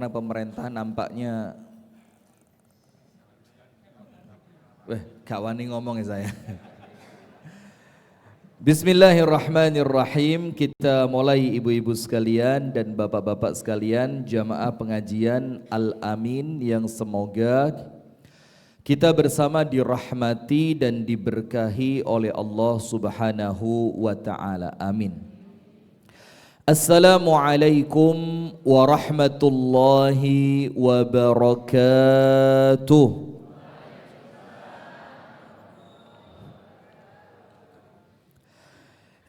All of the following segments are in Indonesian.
Karena pemerintah nampaknya gak wani ngomong ya saya. Bismillahirrahmanirrahim. Kita mulai ibu-ibu sekalian dan bapak-bapak sekalian, jamaah pengajian Al-Amin yang semoga kita bersama dirahmati dan diberkahi oleh Allah Subhanahu wa taala. Amin. Assalamualaikum warahmatullahi wabarakatuh.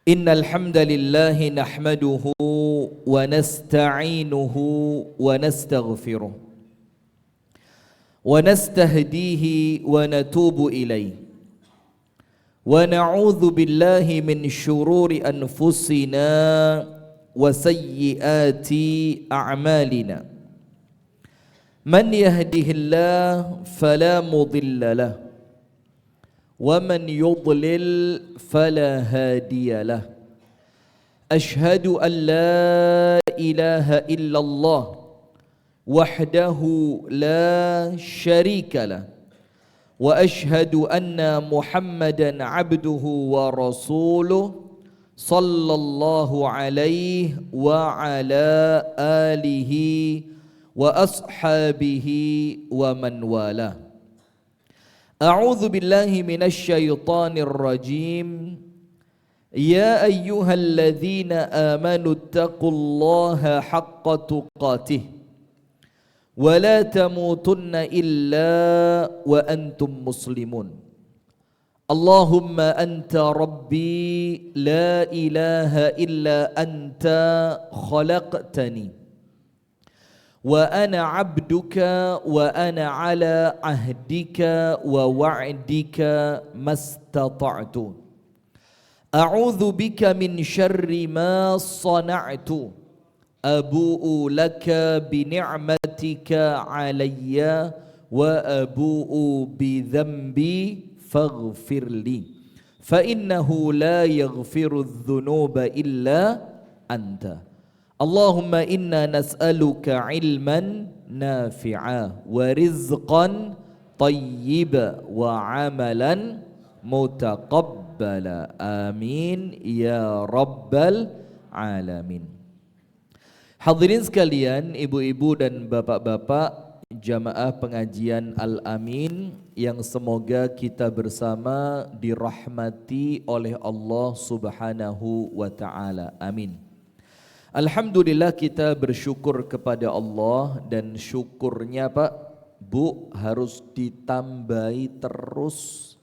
Innal hamdalillah nahmaduhu wa nasta'inuhu wa nastaghfiruh wa nastahdihi wa natubu ilayh wa na'udzu billahi min syururi anfusina wa sayyiati a'malina. Man yahdihillahu fala mudilla lahu wa man yudlil fala hadiya lahu. Ashhadu an la ilaha illallah wahdahu la syarika lahu wa ashhadu anna Muhammadan abduhu wa rasuluh sallallahu alaihi wa ala alihi wa ashabihi wa man wala. A'udzu billahi minasy syaithanir rajim. Ya ayyuhalladzina amanu taqullaha haqqa tuqatih wa la tamutunna illa wa antum muslimun. Allahumma anta rabbi la ilaha illa anta khalaqtani wa ana abduka wa ana ala ahdika wa wa'dika mastata'tu. A'udzu bika min syarri ma sana'tu. Abu'u laka bi ni'matika alayya wa abu'u bi dhanbi faghfirli fa innahu la yaghfiru dhunuba illa anta. Allahumma inna nas'aluka ilman nafi'a wa rizqan tayyiba wa amalan mutaqabbala. Amin ya rabbal alamin. Hadirin sekalian, ibu-ibu dan bapak-bapak jamaah pengajian Al-Amin yang semoga kita bersama dirahmati oleh Allah Subhanahu wa taala. Amin. Alhamdulillah, kita bersyukur kepada Allah, dan syukurnya Pak Bu harus ditambahi terus,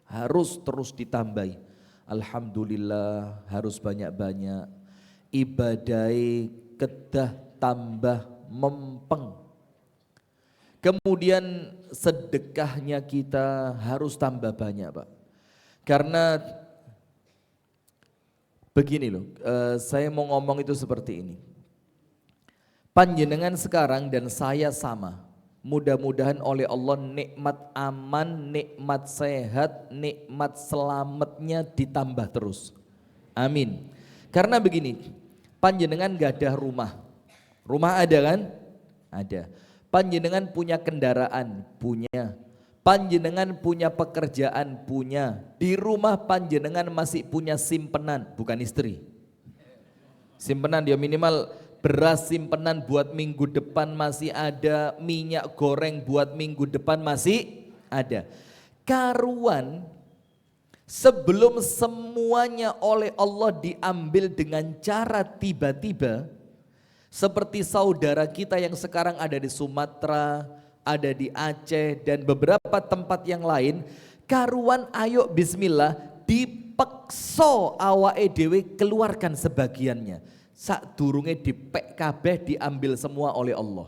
harus terus ditambahi. Alhamdulillah, harus banyak-banyak ibadai kedah tambah mempeng. Kemudian sedekahnya kita harus tambah banyak Pak. Karena begini loh, saya mau ngomong itu seperti ini. Panjenengan sekarang dan saya sama. Mudah-mudahan oleh Allah nikmat aman, nikmat sehat, nikmat selamatnya ditambah terus. Amin. Karena begini, panjenengan gak ada rumah. Rumah ada kan? Ada. Panjenengan punya kendaraan, punya. Panjenengan punya pekerjaan, punya. Di rumah panjenengan masih punya simpenan, bukan istri. Simpenan dia minimal beras simpenan buat minggu depan masih ada, minyak goreng buat minggu depan masih ada. Karuan sebelum semuanya oleh Allah diambil dengan cara tiba-tiba, seperti saudara kita yang sekarang ada di Sumatera, ada di Aceh dan beberapa tempat yang lain, karuan ayo bismillah dipekso awake dhewe keluarkan sebagiannya. Sak durunge dipek kabeh diambil semua oleh Allah.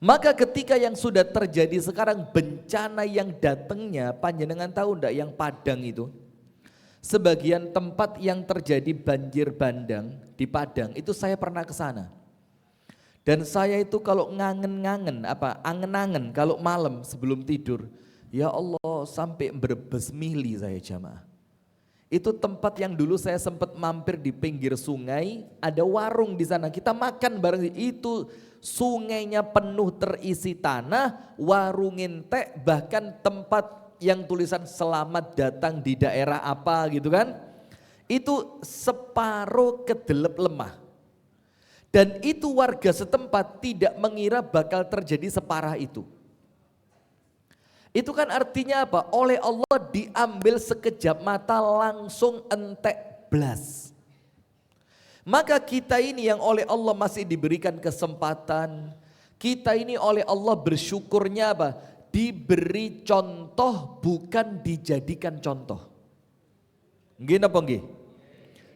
Maka ketika yang sudah terjadi sekarang bencana yang datangnya, panjenengan tahu ndak yang Padang itu? Sebagian tempat yang terjadi banjir bandang di Padang itu saya pernah ke sana. Dan saya itu kalau angen-angen kalau malam sebelum tidur, ya Allah sampai berbes mili saya jamaah. Itu tempat yang dulu saya sempat mampir di pinggir sungai, ada warung di sana. Kita makan bareng, itu sungainya penuh terisi tanah, warung ente, bahkan tempat yang tulisan selamat datang di daerah apa gitu kan. Itu separuh kedelep lemah. Dan itu warga setempat tidak mengira bakal terjadi separah itu. Itu kan artinya apa? Oleh Allah diambil sekejap mata langsung entek blas. Maka kita ini yang oleh Allah masih diberikan kesempatan. Kita ini oleh Allah bersyukurnya apa? Diberi contoh bukan dijadikan contoh. Nggih napa nggih?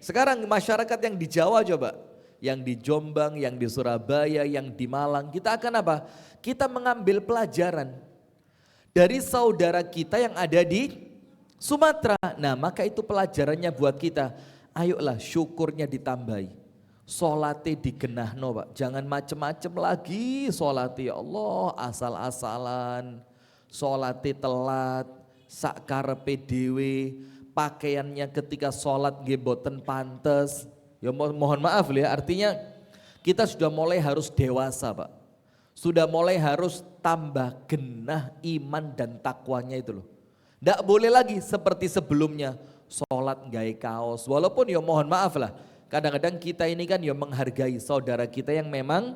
Sekarang masyarakat yang di Jawa coba. Yang di Jombang, yang di Surabaya, yang di Malang. Kita akan apa? Kita mengambil pelajaran dari saudara kita yang ada di Sumatera. Nah maka itu pelajarannya buat kita. Ayolah syukurnya ditambahi. Sholatnya digenahno Pak. Jangan macem-macem lagi sholatnya. Ya Allah asal-asalan. Sholatnya telat. Sakarepe dhewe. Pakaiannya ketika sholat nggih boten pantes. Ya mohon maaf ya, artinya kita sudah mulai harus dewasa Pak. Sudah mulai harus tambah genah iman dan takwanya itu loh. Tidak boleh lagi seperti sebelumnya sholat gawe kaos. Walaupun ya mohon maaf lah, kadang-kadang kita ini kan ya menghargai saudara kita yang memang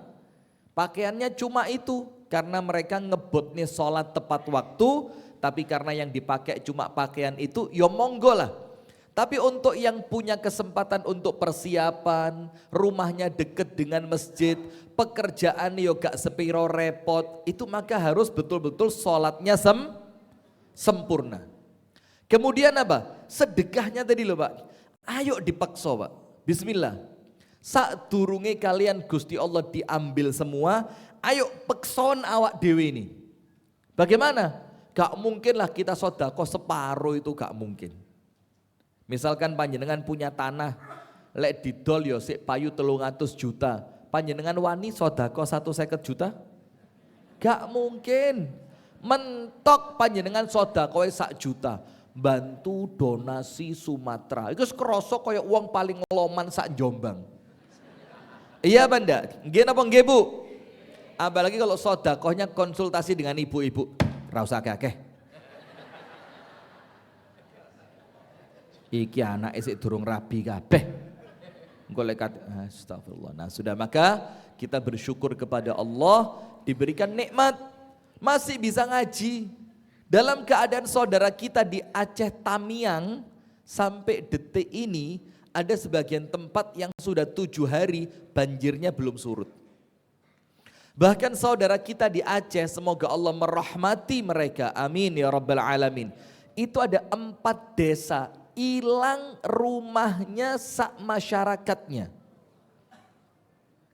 pakaiannya cuma itu. Karena mereka ngebut nih sholat tepat waktu, tapi karena yang dipakai cuma pakaian itu ya monggo lah. Tapi untuk yang punya kesempatan untuk persiapan, rumahnya deket dengan masjid, pekerjaan yo gak sepiro repot, itu maka harus betul-betul sholatnya sempurna. Kemudian apa? Sedekahnya tadi loh Pak, ayo dipaksa Pak, bismillah. Saat durunge kalian Gusti Allah diambil semua, ayo pekson awak dewi ini. Bagaimana? Gak mungkin lah kita sodako separuh itu gak mungkin. Misalkan panjenengan punya tanah, lek didol yo sik payu 300 juta. Panjenengan wani sodako 150 juta? Gak mungkin. Mentok panjenengan sodako 1 juta. Bantu donasi Sumatera. Itu kerosok kayak uang paling loman sak Jombang. Iya Banda, nggih napa nggih Bu? Apalagi kalau sodakohnya konsultasi dengan ibu-ibu. Ra usah akeh-akeh. Iki anak isik durung rabi kabeh. Engko lek astagfirullah. Nah, sudah maka kita bersyukur kepada Allah diberikan nikmat masih bisa ngaji. Dalam keadaan saudara kita di Aceh Tamiang sampai detik ini ada sebagian tempat yang sudah 7 hari banjirnya belum surut. Bahkan saudara kita di Aceh, semoga Allah merahmati mereka. Amin ya rabbal alamin. Itu ada 4 desa hilang rumahnya sak masyarakatnya.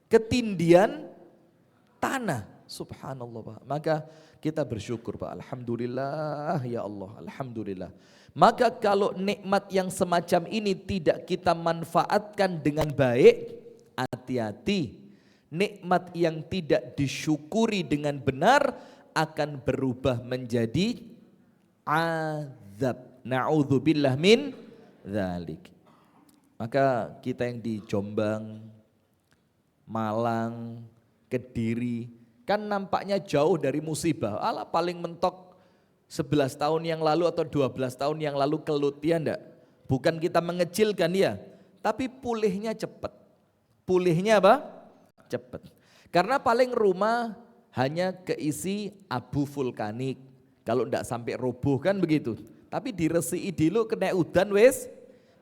Ketindian tanah. Subhanallah Pak. Maka kita bersyukur Pak. Alhamdulillah ya Allah. Alhamdulillah. Maka kalau nikmat yang semacam ini tidak kita manfaatkan dengan baik, hati-hati. Nikmat yang tidak disyukuri dengan benar akan berubah menjadi azab. Na'udzubillah min dzalik. Maka kita yang di Jombang, Malang, Kediri kan nampaknya jauh dari musibah. Alah paling mentok 11 tahun yang lalu atau 12 tahun yang lalu kelut ya enggak? Bukan kita mengecilkan dia, tapi pulihnya cepat. Pulihnya apa? Cepat. Karena paling rumah hanya keisi abu vulkanik. Kalau enggak sampai roboh kan begitu. Tapi diresiki dulu kena udan wes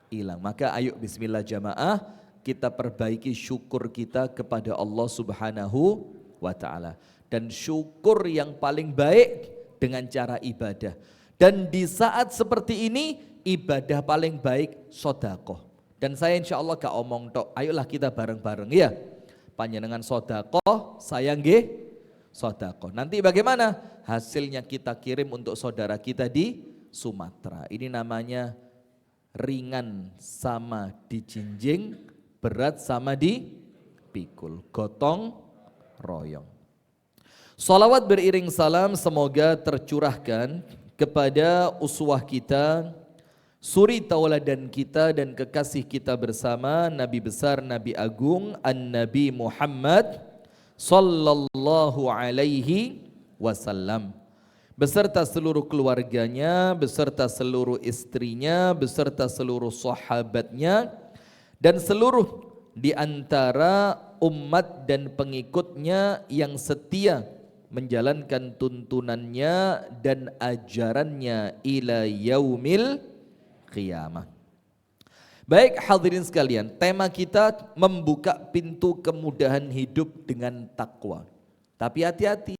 hilang. Maka ayo bismillah jamaah kita perbaiki syukur kita kepada Allah Subhanahu wa ta'ala. Dan syukur yang paling baik dengan cara ibadah. Dan di saat seperti ini ibadah paling baik sodakoh. Dan saya insya Allah gak omong tok, ayolah kita bareng-bareng ya. Panjenengan sodakoh, saya nggih sodakoh. Nanti bagaimana? Hasilnya kita kirim untuk saudara kita di Sumatera. Ini namanya ringan sama dijinjing, berat sama dipikul, gotong royong. Salawat beriring salam semoga tercurahkan kepada uswah kita, suri tauladan kita dan kekasih kita bersama Nabi besar, Nabi agung, An-Nabi Muhammad sallallahu alaihi wasallam, beserta seluruh keluarganya, beserta seluruh istrinya, beserta seluruh sahabatnya, dan seluruh di antara umat dan pengikutnya yang setia menjalankan tuntunannya dan ajarannya ila yaumil qiyamah. Baik hadirin sekalian, tema kita membuka pintu kemudahan hidup dengan takwa. Tapi hati-hati,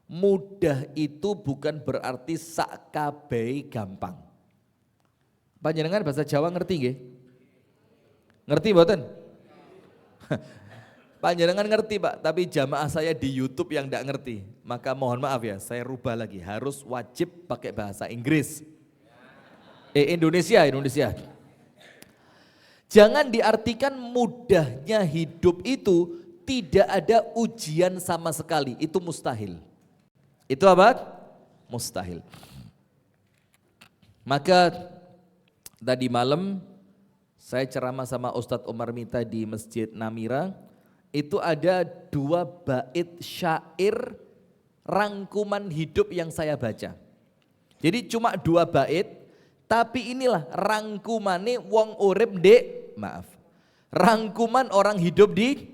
mudah itu bukan berarti sak kabeh gampang. Panjenengan bahasa Jawa ngerti nggih? Ngerti mboten? Panjenengan ngerti Pak, tapi jamaah saya di YouTube yang enggak ngerti. Maka mohon maaf ya, saya rubah lagi, harus wajib pakai bahasa Inggris. Indonesia. Jangan diartikan mudahnya hidup itu tidak ada ujian sama sekali, itu mustahil. Itu apa? Mustahil. Maka tadi malam saya ceramah sama Ustadz Umar Mita di Masjid Namira, itu ada 2 bait syair rangkuman hidup yang saya baca. Jadi cuma 2 bait, tapi inilah rangkumane wong urip rangkuman orang hidup di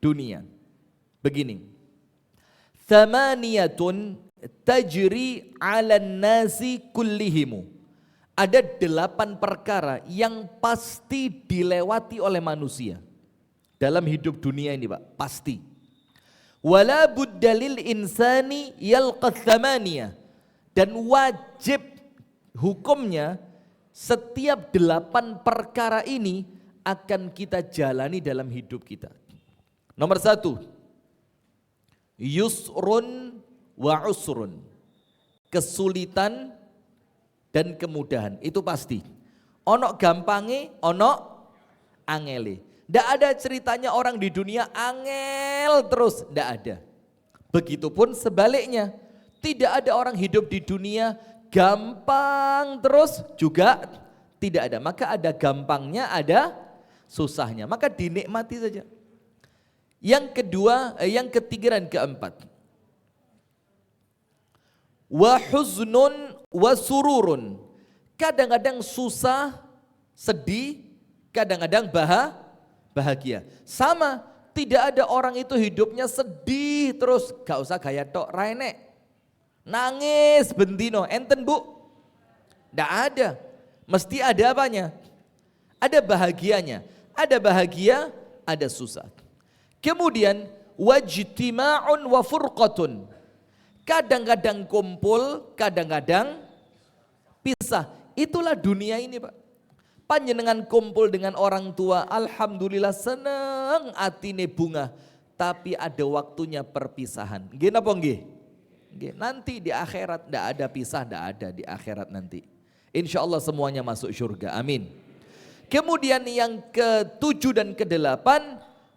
dunia. Begini. Thamaniyatun tajri 'alan nasi kullihimu. Ada 8 perkara yang pasti dilewati oleh manusia dalam hidup dunia ini Pak, pasti. Wala buddalil insani yalqa thamaniyah, dan wajib hukumnya setiap 8 perkara ini akan kita jalani dalam hidup kita. Nomor 1, yusrun wa usrun, kesulitan dan kemudahan, itu pasti. Ono gampange, ono angele. Tidak ada ceritanya orang di dunia angel terus, tidak ada. Begitupun sebaliknya, tidak ada orang hidup di dunia gampang terus juga tidak ada. Maka ada gampangnya, ada susahnya, maka dinikmati saja. Yang kedua, yang ketiga dan keempat, wa huznun wa sururun, kadang-kadang susah, sedih, kadang-kadang bahagia. Sama, tidak ada orang itu hidupnya sedih terus, gak usah gaya tok raine. Nangis bentino, enten Bu? Tidak ada, mesti ada apanya? Ada bahagianya, ada bahagia, ada susah. Kemudian wajtima'un wa furqatun, kadang-kadang kumpul, kadang-kadang pisah. Itulah dunia ini Pak. Panjenengan kumpul dengan orang tua, alhamdulillah seneng atine bunga, tapi ada waktunya perpisahan. Nggih napa nggih? Nanti di akhirat tidak ada pisah, tidak ada di akhirat nanti. Insya Allah semuanya masuk surga, amin. Kemudian yang ke-7 dan ke-8,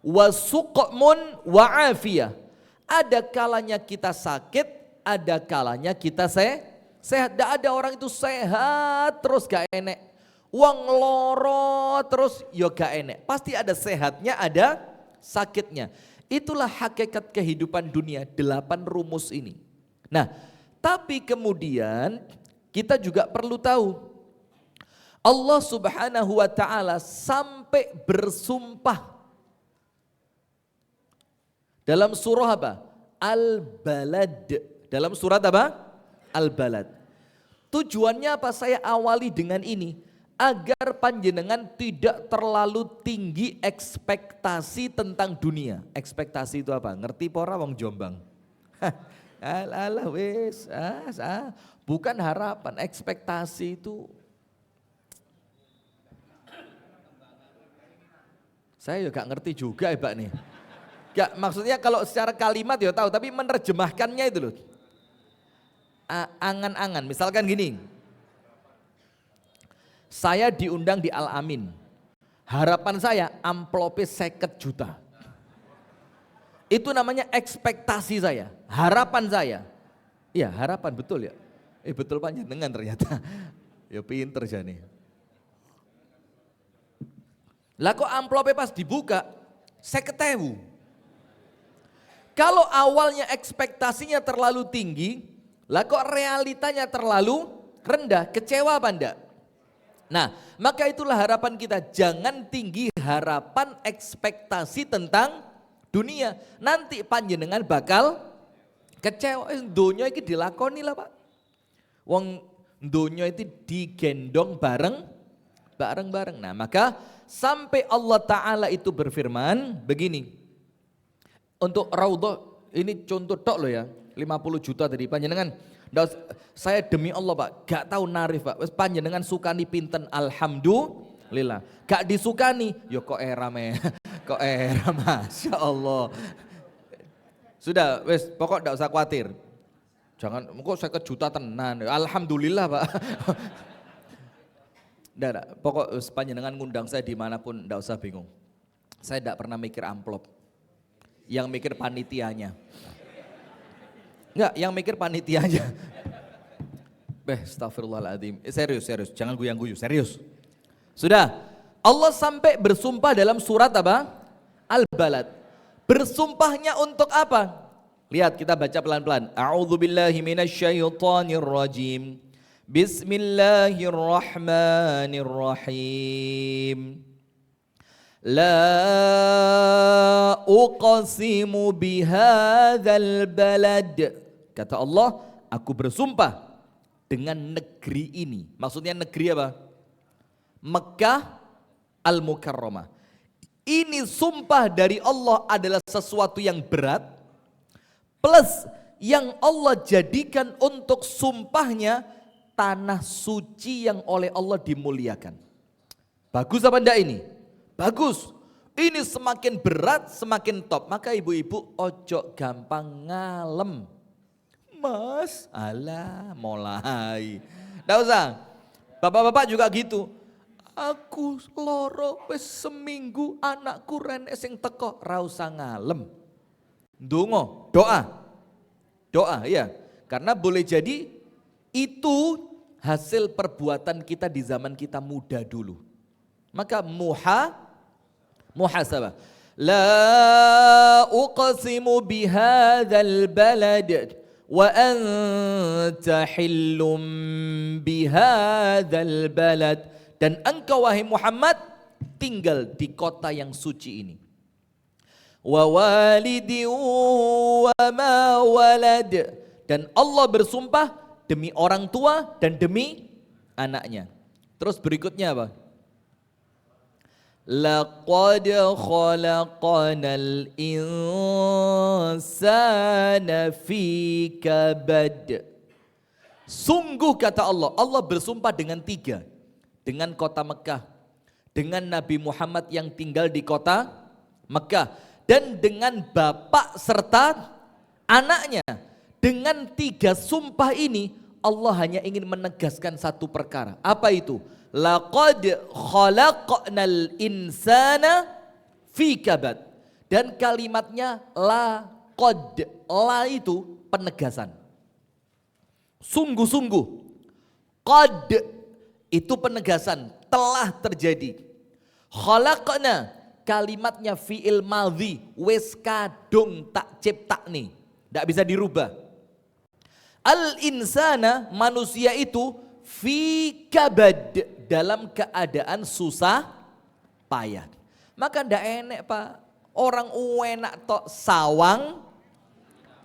wasuqmun wa afiyah, ada kalanya kita sakit, ada kalanya kita sehat. Tidak ada orang itu sehat terus gak enek, wong loro terus yo gak enek. Pasti ada sehatnya, ada sakitnya. Itulah hakikat kehidupan dunia, 8 rumus ini. Nah, tapi kemudian kita juga perlu tahu, Allah Subhanahu wa taala sampai bersumpah dalam surah apa? Al-Balad. Dalam surat apa? Al-Balad. Tujuannya apa? Saya awali dengan ini, agar panjenengan tidak terlalu tinggi ekspektasi tentang dunia. Ekspektasi itu apa? Ngerti pora wong Jombang? Alah wis, bukan harapan, ekspektasi itu. Saya juga ngerti juga ya Pak nih. Gak, maksudnya kalau secara kalimat ya tahu, tapi menerjemahkannya itu loh. Angan-angan, misalkan gini. Saya diundang di Al-Amin. Harapan saya amplopnya 50 juta. Itu namanya ekspektasi saya, harapan saya. Iya harapan, betul ya. Betul panjenengan ternyata. Ya pinter jane. Lah kok amplopnya pas dibuka, 50.000. Kalau awalnya ekspektasinya terlalu tinggi, lah kok realitanya terlalu rendah, kecewa apa enggak? Nah, maka itulah harapan kita, jangan tinggi harapan ekspektasi tentang dunia. Nanti panjenengan bakal kecewa, dunia ini dilakoni lah Pak. Wong dunia itu digendong bareng-bareng. Nah, maka sampai Allah Ta'ala itu berfirman begini. Untuk Raudhah, ini contoh tok loh ya, 50 juta tadi panjenengan. Saya demi Allah Pak, gak tahu narif Pak. Panjenengan sukani pinten, alhamdulillah. Gak disukani, yo kok era kok era, Masya Allah. Sudah, wes pokok gak usah khawatir. Jangan, kok 50 juta tenan, alhamdulillah Pak. Nggak, pokok panjenengan ngundang saya dimanapun, nggak usah bingung. Saya tidak pernah mikir amplop, yang mikir panitianya. Enggak, yang mikir panitianya. Astagfirullahaladzim. Serius, jangan guyang-guyu, serius. Sudah, Allah sampai bersumpah dalam surat apa? Al-Balad. Bersumpahnya untuk apa? Lihat, kita baca pelan-pelan. A'udzubillahi minasyaitonirrajim. Bismillahirrahmanirrahim. La uqsimu bihadzal balad. Kata Allah, aku bersumpah dengan negeri ini. Maksudnya negeri apa? Mekah Al-Mukarramah. Ini sumpah dari Allah adalah sesuatu yang berat, plus yang Allah jadikan untuk sumpahnya tanah suci yang oleh Allah dimuliakan. Bagus apa enggak ini? Bagus. Ini semakin berat semakin top. Maka ibu-ibu ojo gampang ngalem. Mas, alah mulai. Nggak usah. Bapak-bapak juga gitu. Aku loro wis seminggu anakku renek sing teko, ra usah ngalem. Ndonga, doa ya. Karena boleh jadi itu hasil perbuatan kita di zaman kita muda dulu. Maka muhasabah. La uqsimu bihadzal balad wa anta hillum bihadzal balad, dan engkau wahai Muhammad tinggal di kota yang suci ini. Wa walidi wa ma walad, dan Allah bersumpah demi orang tua dan demi anaknya. Terus berikutnya apa? Laqad khalaqanal insana fi kabad. Sungguh kata Allah, Allah bersumpah dengan 3. Dengan kota Mekah, dengan Nabi Muhammad yang tinggal di kota Mekah, dan dengan bapak serta anaknya. Dengan 3 sumpah ini Allah hanya ingin menegaskan satu perkara. Apa itu? Laqad khalaqnal insana fi kabad. Dan kalimatnya laqad, la itu penegasan. Sungguh-sungguh. Qad itu penegasan, telah terjadi. Khalaqna kalimatnya fi'il madhi, wis kadung tak ciptakni, tidak bisa dirubah. Al insana manusia itu fi kabad, dalam keadaan susah payah. Maka ndak enek Pak, orang enak tok sawang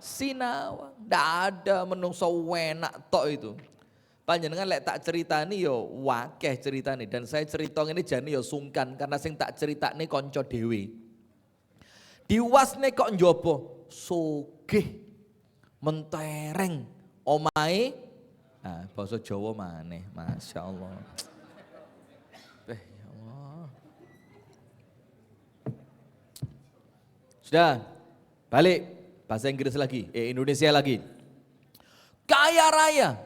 sinawang, ndak ada menungso enak tok itu. Panjenengan lek tak ceritani yo wakeh ceritani, dan saya cerita ini jane yo sungkan karena sing tak ceritane kanca dhewe. Diwasne kok njobo sugih mentereng omahe. Nah, bahasa Jawa maneh, Masya Allah. Ya Allah. Sudah, balik bahasa Inggris lagi, Indonesia lagi. Kaya raya.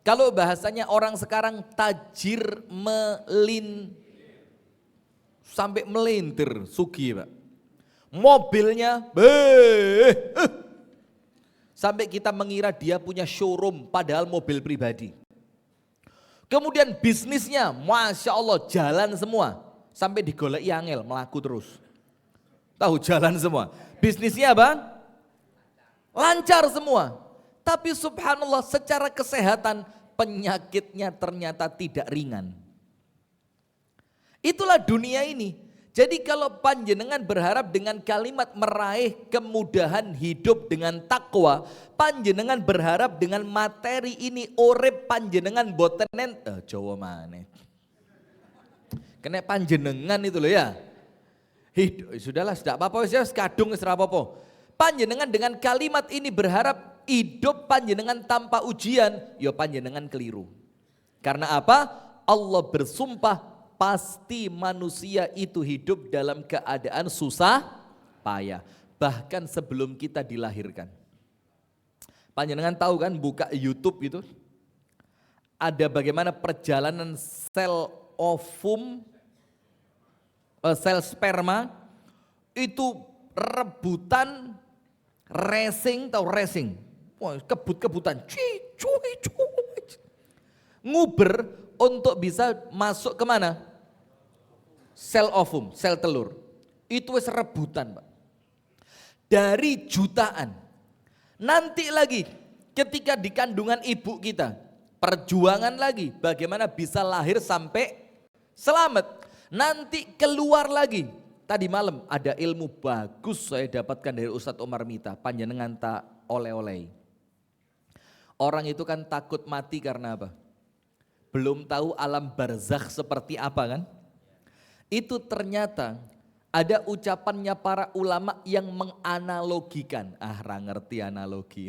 Kalau bahasanya orang sekarang tajir sampai melintir, sugih Pak. Mobilnya sampai kita mengira dia punya showroom padahal mobil pribadi. Kemudian bisnisnya, Masya Allah jalan semua. Sampai digoleki angel, melaku terus. Tahu jalan semua. Bisnisnya apa? Lancar semua. Tapi subhanallah secara kesehatan penyakitnya ternyata tidak ringan. Itulah dunia ini. Jadi kalau panjenengan berharap dengan kalimat meraih kemudahan hidup dengan takwa, panjenengan berharap dengan materi ini urip panjenengan boten Jawa maneh. Kena panjenengan itu loh ya. Hidup sudahlah, tidak apa-apa wis kadung wis ora apa-apa. Panjenengan dengan kalimat ini berharap hidup panjenengan tanpa ujian, ya panjenengan keliru. Karena apa? Allah bersumpah pasti manusia itu hidup dalam keadaan susah payah. Bahkan sebelum kita dilahirkan. Panjenengan tahu kan buka YouTube itu. Ada bagaimana perjalanan sel ovum, sel sperma. Itu rebutan racing, tahu racing. Wah, kebut-kebutan. Nguber untuk bisa masuk kemana? Sel ovum, sel telur. Itu wis rebutan, Pak. Dari jutaan. Nanti lagi ketika di kandungan ibu kita, perjuangan lagi bagaimana bisa lahir sampai selamat. Nanti keluar lagi. Tadi malam ada ilmu bagus saya dapatkan dari Ustadz Omar Mita, panjenengan tak oleh-oleh. Orang itu kan takut mati karena apa? Belum tahu alam barzakh seperti apa kan? Itu ternyata ada ucapannya para ulama yang menganalogikan. Ra ngerti analogi.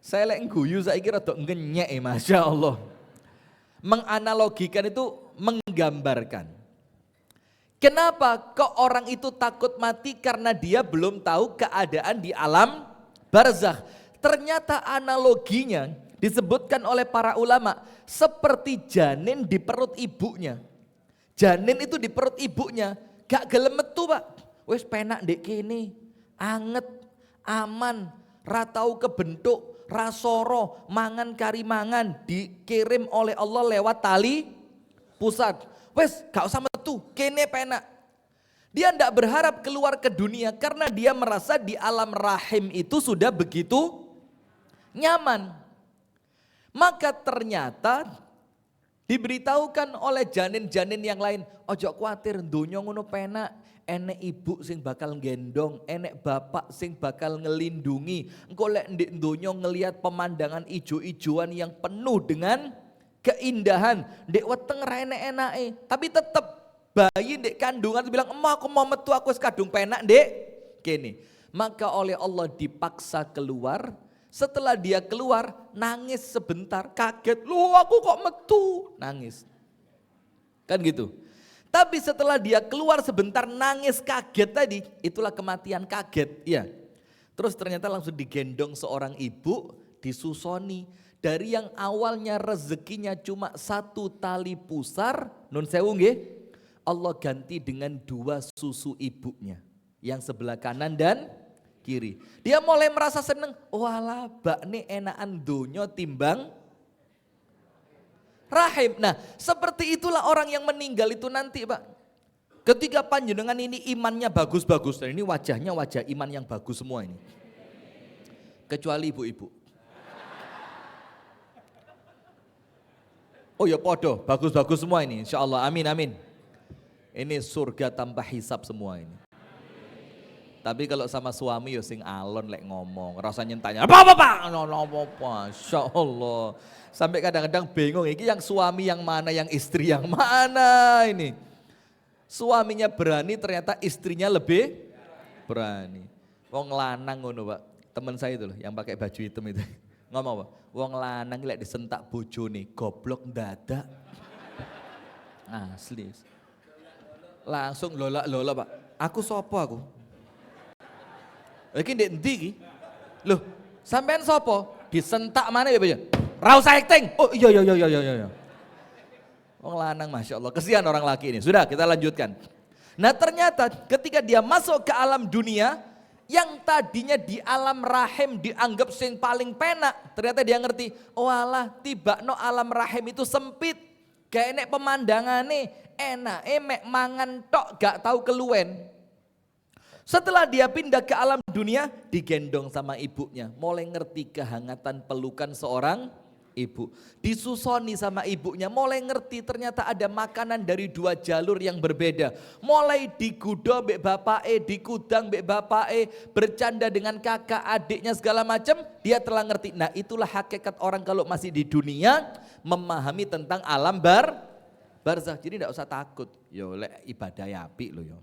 Saya lek guyu saiki rada ngenyek Masya Allah. Menganalogikan itu menggambarkan. Kenapa kok orang itu takut mati? Karena dia belum tahu keadaan di alam barzakh. Ternyata analoginya disebutkan oleh para ulama seperti janin di perut ibunya. Janin itu di perut ibunya gak gelem metu, Pak. Wis penak ndek kene, anget, aman, ra tau kebentuk, ra soro, mangan kari mangan, dikirim oleh Allah lewat tali pusat. Wis gak usah metu, kene penak. Dia ndak berharap keluar ke dunia karena dia merasa di alam rahim itu sudah begitu nyaman. Maka ternyata diberitahukan oleh janin-janin yang lain, ojo kuatir donya ngono penak, enek ibu sing bakal gendong, enek bapak sing bakal ngelindungi. Engko lek ndek donya ngelihat pemandangan ijo-ijoan yang penuh dengan keindahan, ndek weteng ra enek-enake, tapi tetep bayi ndek kandungan bilang, "Emah aku mau metu, aku wis kadung penak ndek kene." Maka oleh Allah dipaksa keluar. Setelah dia keluar, nangis sebentar, kaget. Loh aku kok metu? Nangis. Kan gitu. Tapi setelah dia keluar sebentar, nangis kaget tadi, itulah kematian kaget. Ya. Terus ternyata langsung digendong seorang ibu, disusoni. Dari yang awalnya rezekinya cuma satu tali pusar, nun sewu nggih, Allah ganti dengan 2 susu ibunya. Yang sebelah kanan dan kiri. Dia mulai merasa seneng. Walah bak nih enakan donya timbang rahim. Nah seperti itulah orang yang meninggal itu nanti, Pak. Ketika panjenengan ini imannya bagus-bagus. Dan ini wajahnya wajah iman yang bagus semua ini. Kecuali ibu-ibu. Oh ya podo, bagus-bagus semua ini. Insya Allah, amin amin. Ini surga tanpa hisab semua ini. Tapi kalau sama suami ya sing alon lek ngomong, rasanya tanya apa Pak? Apa Masya Allah. Sampai kadang-kadang bingung, ini yang suami yang mana, yang istri yang mana ini. Suaminya berani ternyata istrinya lebih berani. Wong lanang ngono, Pak. Teman saya itu loh yang pakai baju hitam itu. Ngomong apa? Wong lanang lek disentak bojone goblok ndadak. Asli. Langsung lola Pak. Aku sopo aku? Lagi ndek endi iki? Loh, sampean sapa? Disentak mana ya, Pak? Ra usah acting. Oh iya. Wong lanang Masya Allah, kesian orang laki ini. Sudah, kita lanjutkan. Nah ternyata ketika dia masuk ke alam dunia, Yang tadinya di alam rahim dianggap sing paling penak, ternyata dia ngerti, oh alah tiba no alam rahim itu sempit, gak enek pemandangane, enak mek mangan tok gak tahu keluwen. Setelah dia pindah ke alam dunia, digendong sama ibunya, mulai ngerti kehangatan pelukan seorang ibu. Disusoni sama ibunya, mulai ngerti ternyata ada makanan dari dua jalur yang berbeda. Mulai digudo mbek bapake, dikudang mbek bapake, bercanda dengan kakak adiknya segala macam, dia telah ngerti. Nah itulah hakikat orang kalau masih di dunia, memahami tentang alam barzakh. Jadi tidak usah takut. Yo lek ibadah ya apik lho yo.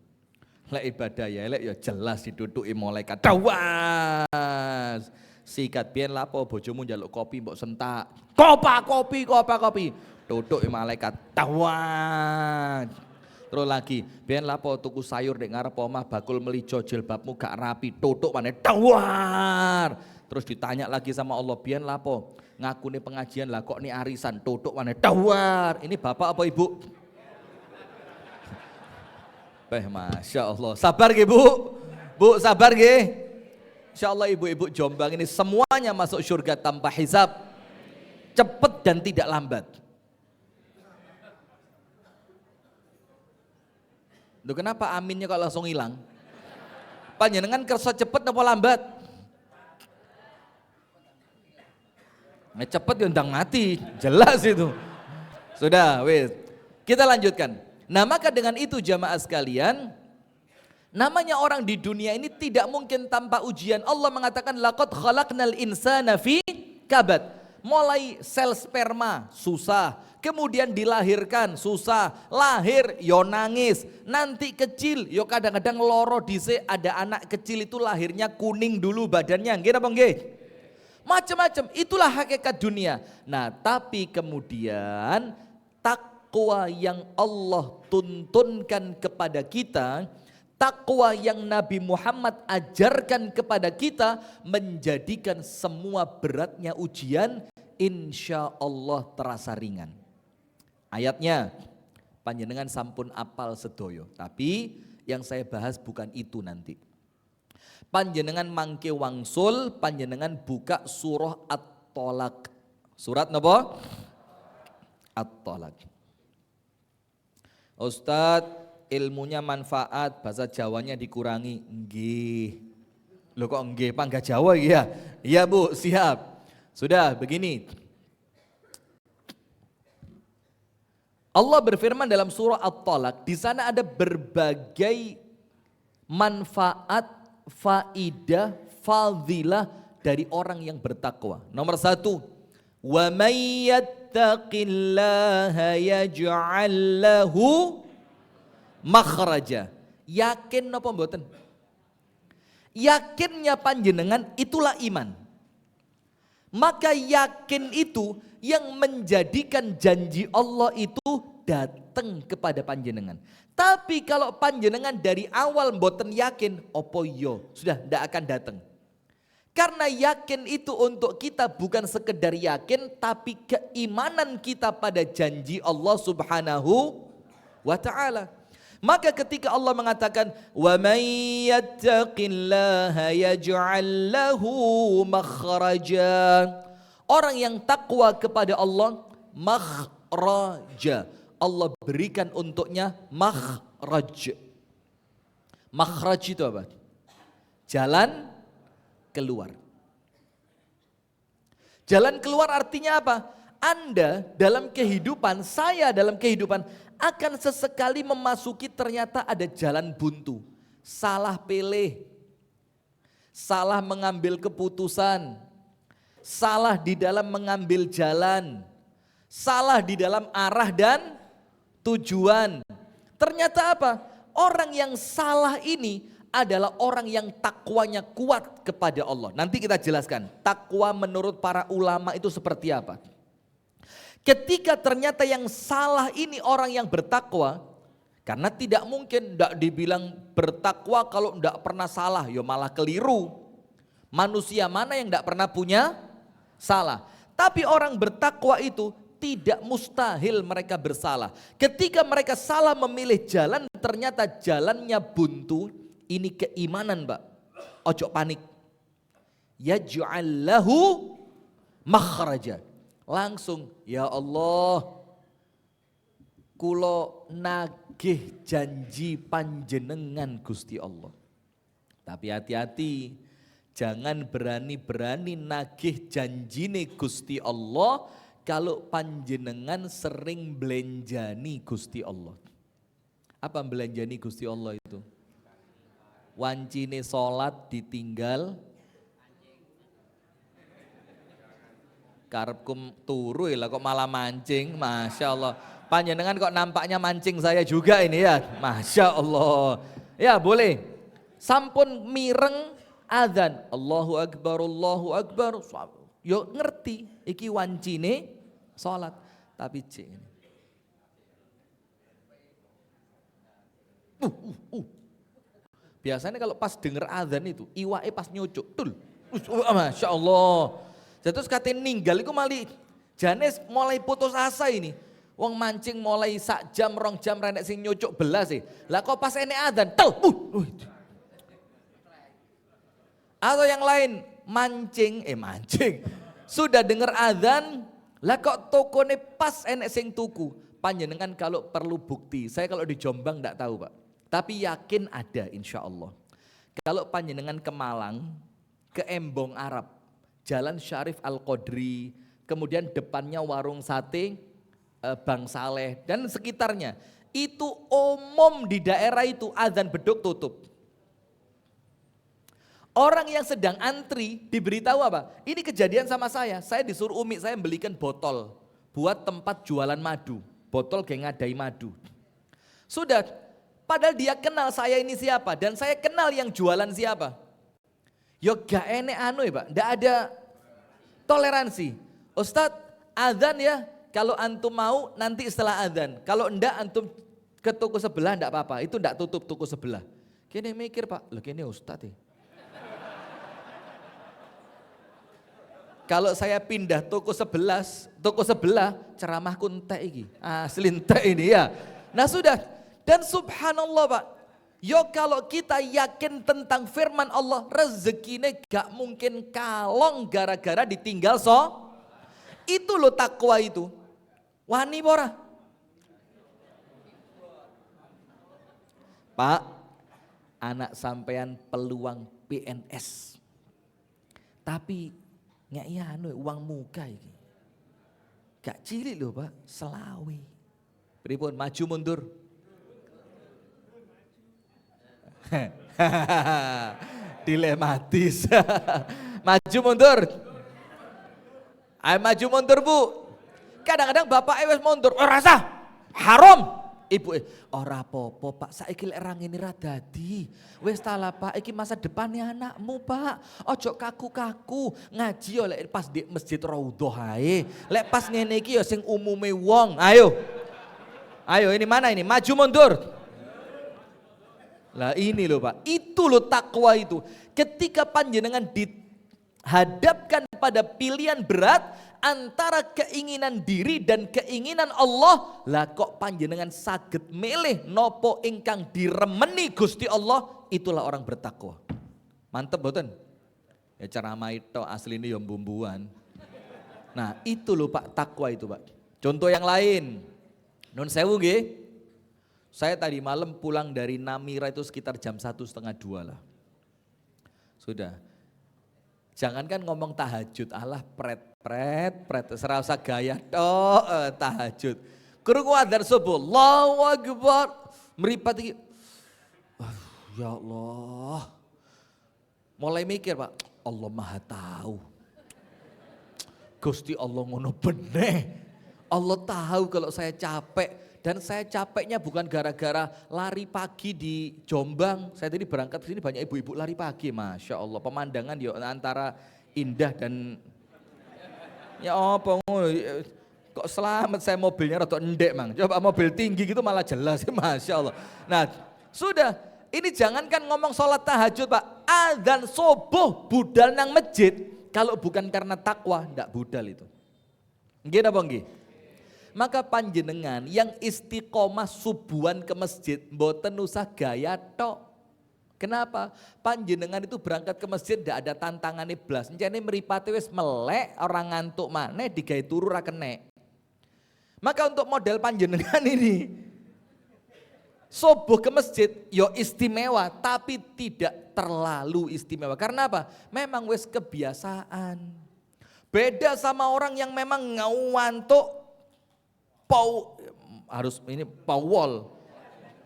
Lek ibadah ya elek ya jelas diduduki malaikat. Dawas. Sikat biyen lapo bojomu njaluk kopi mbok sentak. Kopi. Tutuki malaikat. Dawas. Terus lagi, biyen lapo tuku sayur nek ngarep omah bakul melijo jilbabmu gak rapi, tutuk maneh. Dawar. Terus ditanya lagi sama Allah, biyen lapo ngakune pengajian lah kok ni arisan, tutuk maneh. Dawar. Ini bapak apa ibu? Masya Allah, sabar nggih Bu? Bu sabar nggih? Insya Allah ibu-ibu Jombang ini semuanya masuk surga tanpa hisab, cepet dan tidak lambat. Loh kenapa aminnya kok langsung hilang? Panjenengan kersa cepet apa lambat? Nah, cepet diundang mati, jelas itu. Sudah, wis. Kita lanjutkan. Nah maka dengan itu jamaah sekalian, namanya orang di dunia ini tidak mungkin tanpa ujian. Allah mengatakan laqad khalaqnal insana fi kabad. Mulai sel sperma susah, kemudian dilahirkan susah, lahir yo nangis, nanti kecil yo kadang-kadang loro dhisik, ada anak kecil itu lahirnya kuning dulu badannya, nggih napa nggih? Macam-macam, itulah hakikat dunia. Nah tapi kemudian takwa yang Allah tuntunkan kepada kita, takwa yang Nabi Muhammad ajarkan kepada kita, menjadikan semua beratnya ujian insya Allah terasa ringan. Ayatnya panjenengan sampun apal sedoyo, tapi yang saya bahas bukan itu nanti. Panjenengan mangke wangsul, panjenengan buka surah At-Tolak. Surat napa? At-Tolak. Ustadz ilmunya manfaat, bahasa Jawanya dikurangi. Nggih. Loh kok nggih, pangga Jawa ya? Iya Bu, siap. Sudah begini. Allah berfirman dalam surah At-Tolak, di sana ada berbagai manfaat, faidah, fadilah dari orang yang bertakwa. Nomor satu, wa may yattaqillaha yaj'al lahu makhraja. Yakin napa mboten? Yakinnya panjenengan itulah iman. Maka yakin itu yang menjadikan janji Allah itu datang kepada panjenengan. Tapi kalau panjenengan dari awal mboten yakin, opo yo, sudah ndak akan datang. Karena yakin itu untuk kita bukan sekedar yakin, tapi keimanan kita pada janji Allah Subhanahu wa ta'ala. Maka ketika Allah mengatakan wa may yattaqillaha yaj'al lahu makhraja, orang yang takwa kepada Allah, makhraja, Allah berikan untuknya makhraj. Makhraj itu apa? Jalan keluar. Jalan keluar artinya apa? Anda dalam kehidupan, saya dalam kehidupan akan sesekali memasuki ternyata ada jalan buntu. Salah pilih, salah mengambil keputusan, salah di dalam mengambil jalan, salah di dalam arah dan tujuan. Ternyata apa? Orang yang salah ini adalah orang yang takwanya kuat kepada Allah. Nanti kita jelaskan takwa menurut para ulama itu seperti apa. Ketika ternyata yang salah ini orang yang bertakwa, karena tidak mungkin tidak dibilang bertakwa kalau tidak pernah salah, ya malah keliru. Manusia mana yang tidak pernah punya salah? Tapi orang bertakwa itu tidak mustahil mereka bersalah. Ketika mereka salah memilih jalan, ternyata jalannya buntu, ini keimanan Mbak. ojo panik. Yaj'al lahu makhraja. Langsung, ya Allah, kulo nagih janji panjenengan Gusti Allah. Tapi hati-hati, jangan berani-berani nagih janjine Gusti Allah kalau panjenengan sering belenjani Gusti Allah. Apa belenjani Gusti Allah itu? Wancine sholat ditinggal, karepkum turu lah kok malah mancing, Masya Allah. Panjenengan kok nampaknya mancing saya juga ini ya, Masya Allah. Ya boleh, sampun mireng adzan, Allahu Akbar, yo ngerti, iki wancine sholat, tapi cek ini. Biasanya kalau pas denger adzan itu, iwae pas nyucuk, tul, Masya Allah. Terus katanya ninggal itu mali janes mulai putus asa ini. Wong mancing mulai sak jam, 2 jam renek sing nyucuk belas sih. Lah kok pas ini adzan, tel. Atau yang lain mancing. Sudah dengar adzan, lah kok tokone pas enek sing tuku. Panjenengan kalau perlu bukti, saya kalau di Jombang enggak tahu Pak. Tapi yakin ada insya Allah. Kalau panjenengan ke Malang, ke Embong Arab, Jalan Syarif Al-Qadri, kemudian depannya warung sate Bang Saleh dan sekitarnya. Itu umum di daerah itu azan beduk tutup. Orang yang sedang antri diberitahu apa? Ini kejadian sama saya disuruh umi saya belikan botol buat tempat jualan madu. Botol kayak ngadai madu. Sudah, padahal dia kenal saya ini siapa dan saya kenal yang jualan siapa. Yo gak enek ya Pak, gak ada toleransi. Ustadz adzan ya, kalau antum mau nanti setelah adzan. Kalau enggak antum ke toko sebelah enggak apa-apa, itu enggak tutup toko sebelah. Kini mikir Pak, loh kini Ustadz ya. Kalau saya pindah toko sebelah ceramahku entek iki. Asli entek ini ya. Nah sudah, dan subhanallah Pak. Yo kalau kita yakin tentang firman Allah, rezekinya gak mungkin kalong gara-gara ditinggal Itu loh takwa itu. Wani bora. Pak, anak sampean peluang PNS. Tapi nggak iya uang muka ini. Gak cilik loh Pak, selawi. Pripun maju mundur. Dilematis. Maju mundur. Ayo maju mundur Bu. Kadang-kadang bapak wis mundur, rasa haram. Ibu ora apa-apa Pak, saiki lek ra ngene ra dadi. Wis ta lah Pak, iki masa depannya anakmu Pak. Ojo kaku-kaku, ngaji yo lek pas di Masjid Raudhah ae. Lek pas ngene iki yo sing umume wong. Ayo. Ayo ini mana ini? Maju mundur. Lah ini loh Pak, itu loh takwa itu. Ketika panjenengan dihadapkan pada pilihan berat antara keinginan diri dan keinginan Allah, lah kok panjenengan saged milih nopo ingkang diremeni Gusti Allah, itulah orang bertakwa. Mantep boten? Ya ceramah itu asli ini yang bumbuan. Nah itu loh Pak, takwa itu Pak. Contoh yang lain, nun sewu nggih. Saya tadi malam pulang dari Namira itu sekitar jam 1:30 lah. Sudah. Jangankan ngomong tahajud, Allah pret, serasa gaya tahajud. Krungu adzan subuh, Allahu Akbar, meripat iki. Ya Allah. Mulai mikir Pak, Allah Maha tahu. Gusti Allah ngono beneh. Allah tahu kalau saya capek. Dan saya capeknya bukan gara-gara lari pagi di Jombang. Saya tadi berangkat ke sini banyak ibu-ibu lari pagi, Masya Allah. Pemandangan ya antara indah dan ya apa kok selamat saya mobilnya rada endek Mang. Coba mobil tinggi gitu malah jelas, Masya Allah. Nah sudah, ini jangankan ngomong sholat tahajud Pak. Adzan subuh budal nang masjid. Kalau bukan karena takwa, enggak budal itu. Nggih napa nggih? Maka panjenengan yang istiqomah subuhan ke masjid mboten usah gaya tok. Kenapa? Panjenengan itu berangkat ke masjid tidak ada tantangannya blas. Encene mripate wis melek, orang ngantuk maneh digawe turu ra kenek. Maka untuk model panjenengan ini subuh ke masjid yo istimewa tapi tidak terlalu istimewa. Karena apa? Memang wis kebiasaan. Beda sama orang yang memang ngantuk harus ini pawol.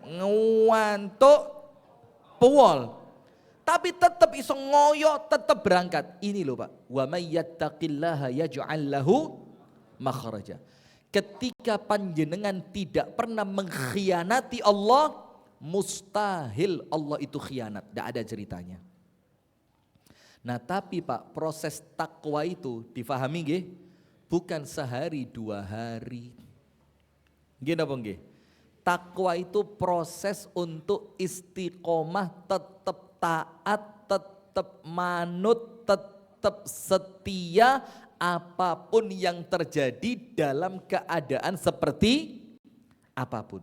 Ngantuk pewol, tapi tetap iso ngoyo, tetap berangkat. Ini loh Pak, wa may yattaqillaha yaj'al lahu makhraja. Ketika panjenengan tidak pernah mengkhianati Allah, mustahil Allah itu khianat, tidak ada ceritanya. Nah tapi Pak, proses takwa itu difahami nggih? Bukan sehari 2 hari. Nggih napa nggih? Takwa itu proses untuk istiqomah, tetap taat, tetap manut, tetap setia apapun yang terjadi dalam keadaan seperti apapun.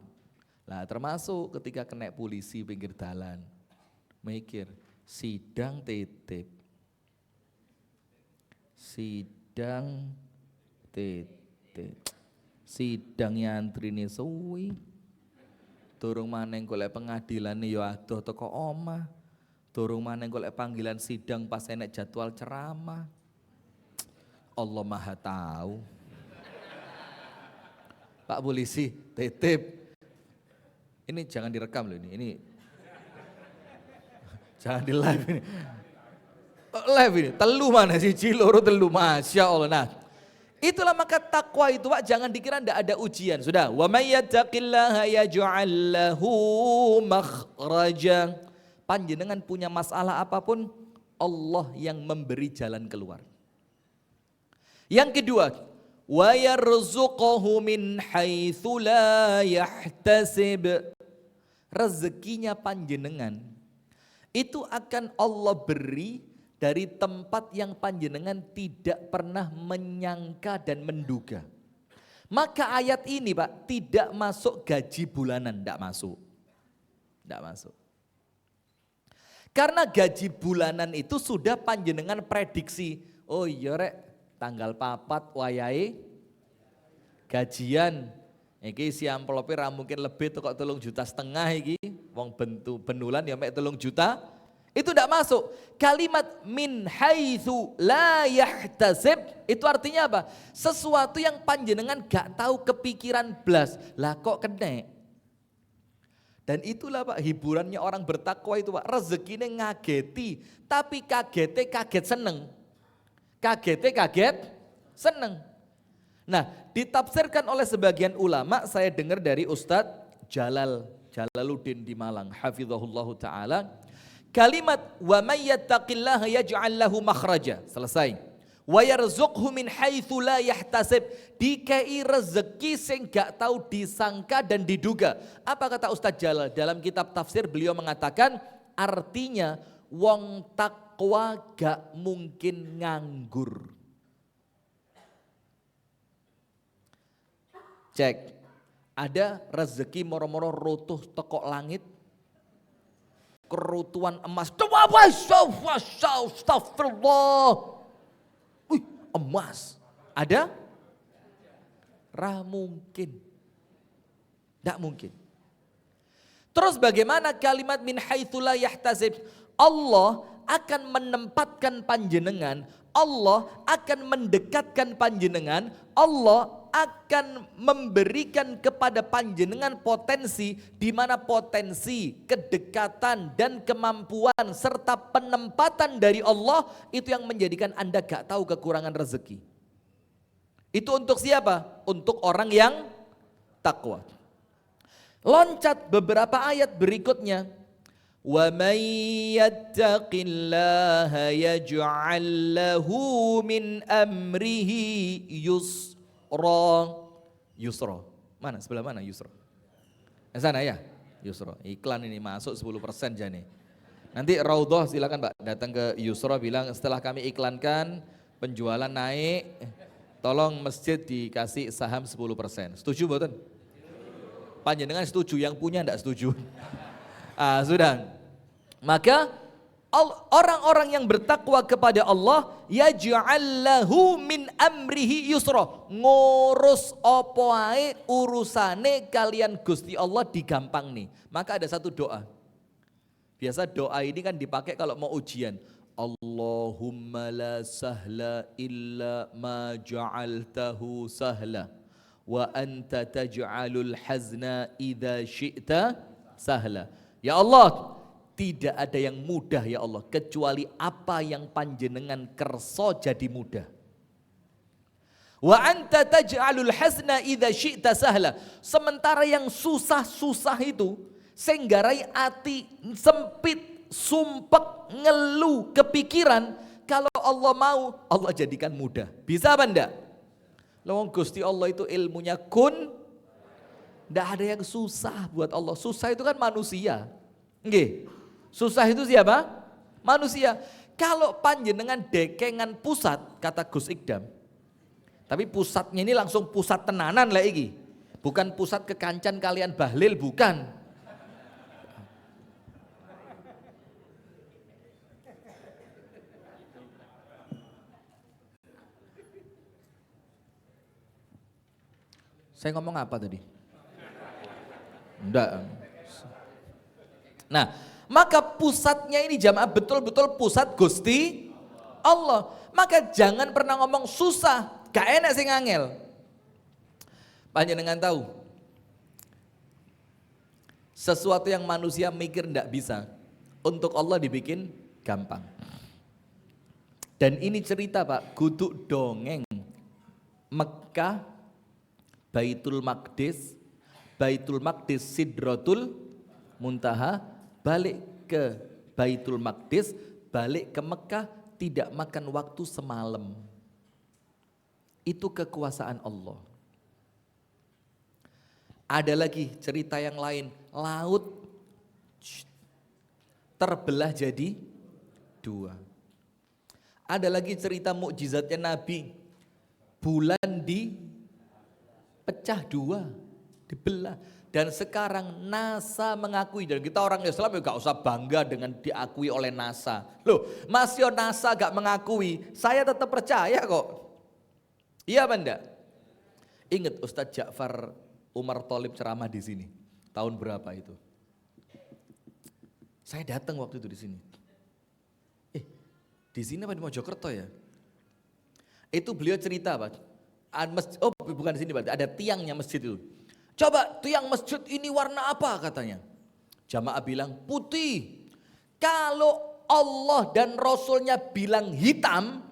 Nah termasuk ketika kena polisi pinggir jalan, mikir sidang titip, sidang titip, sidang nyantrini suwi. Durung maneng golek pengadilan yo adoh teko omah. Durung maneng golek panggilan sidang pas enek jadwal ceramah. Allah Maha tahu. Pak polisi, titip. Ini jangan direkam loh ini jangan di live ini. Live ini, telu mana siji loro telu, Masya Allah. Nah, itulah maka takwa itu Pak, jangan dikira tidak ada ujian. Sudah, wa may yattaqillaha yaj'al lahu makhraja. Panjenengan punya masalah apapun, Allah yang memberi jalan keluar. Yang kedua, wa yarzuquhu min haitsu la yahtasib. Rezekinya panjenengan itu akan Allah beri dari tempat yang panjenengan tidak pernah menyangka dan menduga. Maka ayat ini Pak tidak masuk gaji bulanan, tidak masuk. Tidak masuk. Karena gaji bulanan itu sudah panjenengan prediksi. Oh iya rek, tanggal 4 wayahe gajian. Iki si amplope ra mungkin lebih tuh kok 3,5 juta iki. Wong benulan ya mek 3 juta. Itu tidak masuk. Kalimat min haitsu la yahtasib itu artinya apa? Sesuatu yang panjenengan gak tahu kepikiran blas. Lah kok kena? Dan itulah Pak hiburannya orang bertakwa itu Pak. Rezekinya ngageti, tapi kaget seneng. Kaget seneng. Nah, ditafsirkan oleh sebagian ulama, saya dengar dari Ustadz Jalaluddin di Malang, hafizahullahu taala. Kalimat wa may yattaqillaha yaj'al lahu makhraja. Selesai. Wa yarzuqhu min haitsu la yahtasib. Dikai rezeki sing gak tahu disangka dan diduga. Apa kata Ustaz Jalal? Dalam kitab tafsir beliau mengatakan artinya wong takwa gak mungkin nganggur. Cek. Ada rezeki moro-moro rutuh teko langit. Kerutuan emas, astagfirullah, emas, ada? Ra mungkin, tidak mungkin. Terus bagaimana kalimat min haitsu la yahtasib? Allah akan menempatkan panjenengan, Allah akan mendekatkan panjenengan, Allah akan memberikan kepada panjenengan potensi di mana potensi, kedekatan dan kemampuan serta penempatan dari Allah itu yang menjadikan Anda gak tahu kekurangan rezeki. Itu untuk siapa? Untuk orang yang takwa. Loncat beberapa ayat berikutnya. Wa may yattaqillaha yaj'al lahu min amrihi Yusra. Mana? Sebelah mana Yusra? Sana ya? Yusra. Iklan ini masuk 10% jane. Nanti Raudhah silakan Pak datang ke Yusra bilang setelah kami iklankan penjualan naik, tolong masjid dikasih saham 10%. Setuju mboten? Panjenengan setuju, yang punya enggak setuju. Sudah. Maka orang-orang yang bertakwa kepada Allah yaj'al lahu min amrihi yusra, ngurus apa ae urusane kalian Gusti Allah digampang nih. Maka ada satu doa. Biasa doa ini kan dipakai kalau mau ujian. Allahumma la sahla illa ma ja'altahu sahla wa anta taj'alul hazna idza syi'ta sahla. Ya Allah, tidak ada yang mudah ya Allah kecuali apa yang panjenengan kerso jadi mudah. Wa anta taj'alul hazna idza syi'ta sahla. Sementara yang susah-susah itu senggarai ati sempit, sumpek, ngeluh, kepikiran, kalau Allah mau Allah jadikan mudah. Bisa apa enggak? Lawang Gusti Allah itu ilmunya kun, enggak ada yang susah buat Allah. Susah itu kan manusia. Nggih. Susah itu siapa? Manusia. Kalau panjenengan dekengan pusat, kata Gus Ikdam. Tapi pusatnya ini langsung pusat tenanan lah iki. Bukan pusat kekancan kalian bahlil, bukan. Saya ngomong apa tadi? Enggak. Nah, maka pusatnya ini jamaah betul-betul pusat Gusti Allah. Maka jangan pernah ngomong susah, gak enak sing angel. Panjenengan tahu, sesuatu yang manusia mikir ndak bisa, untuk Allah dibikin gampang. Dan ini cerita Pak, guduk dongeng. Mekah, Baitul Maqdis, Sidratul Muntaha, balik ke Baitul Maqdis, balik ke Mekah, tidak makan waktu semalam. Itu kekuasaan Allah. Ada lagi cerita yang lain, laut terbelah jadi dua. Ada lagi cerita mukjizatnya Nabi, bulan dipecah dua, dibelah. Dan sekarang NASA mengakui, dan kita orang Islam ya gak usah bangga dengan diakui oleh NASA. Loh, masih NASA gak mengakui, saya tetap percaya kok. Iya apa enggak? Ingat Ustadz Ja'far Umar Tholib ceramah di sini, tahun berapa itu? Saya datang waktu itu di sini. Di sini apa di Mojokerto ya? Itu beliau cerita Pak. Oh bukan di sini Pak, ada tiangnya masjid itu. Coba tiang masjid ini warna apa katanya? Jamaah bilang putih. Kalau Allah dan Rasulnya bilang hitam,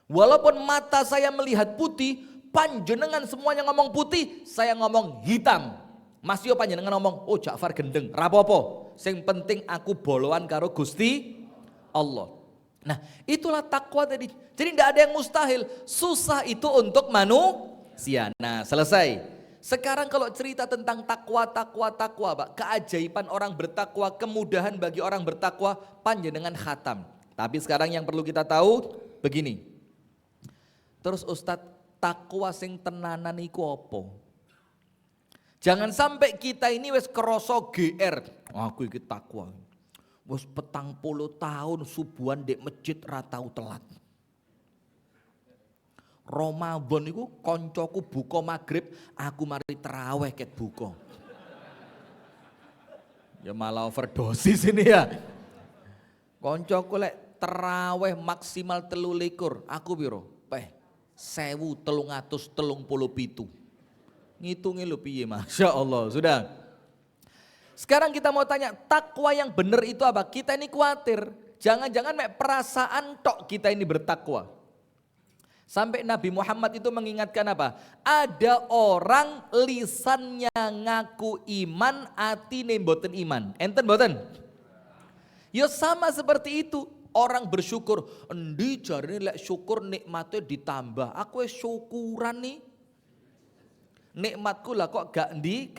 walaupun mata saya melihat putih, panjenengan semuanya ngomong putih, saya ngomong hitam. Mas yo panjenengan ngomong, oh Ja'far gendeng, rapopo. Sing penting aku boloan karo Gusti Allah. Nah itulah takwa tadi. Jadi tidak ada yang mustahil. Susah itu untuk manusia. Nah selesai. Sekarang kalau cerita tentang takwa Pak, keajaiban orang bertakwa, kemudahan bagi orang bertakwa, panjenengan khatam. Tapi sekarang yang perlu kita tahu begini. Terus Ustadz, takwa sing tenanan iku apa? Jangan sampai kita ini wis kroso GR. Aku iki takwa. Wis 40 tahun subuhan dek masjid ra tau telat. Ramadan iku koncoku buka maghrib, aku mari terawih ket buka. Ya malah overdosis ini ya. Koncoku lek terawih maksimal 23, aku piro? 1337. Ngitungi lu piye, Masya Allah, sudah. Sekarang kita mau tanya, takwa yang benar itu apa? Kita ini khawatir, jangan-jangan perasaan tok kita ini bertakwa. Sampai Nabi Muhammad itu mengingatkan apa? Ada orang lisannya ngaku iman, atine mboten iman. Enten mboten? Ya sama seperti itu. Orang bersyukur, endi jarine lek syukur nikmatnya ditambah. Aku wis syukuran nih. Nikmatku lah kok gak di.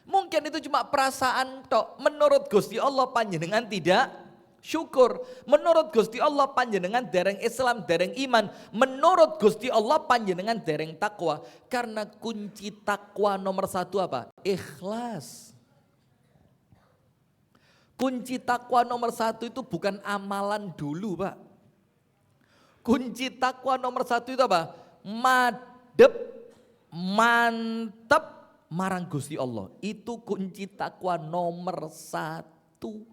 Mungkin itu cuma perasaan tok. Menurut Gusti Allah panjenengan tidak syukur. Menurut Gusti Allah panjenengan dereng Islam, dereng iman. Menurut Gusti Allah panjenengan dereng takwa. Karena kunci takwa nomor 1 apa? Ikhlas. Kunci takwa nomor satu itu bukan amalan dulu, Pak. Kunci takwa nomor satu itu apa? Madep, mantep, marang Gusti Allah. Itu kunci takwa nomor satu.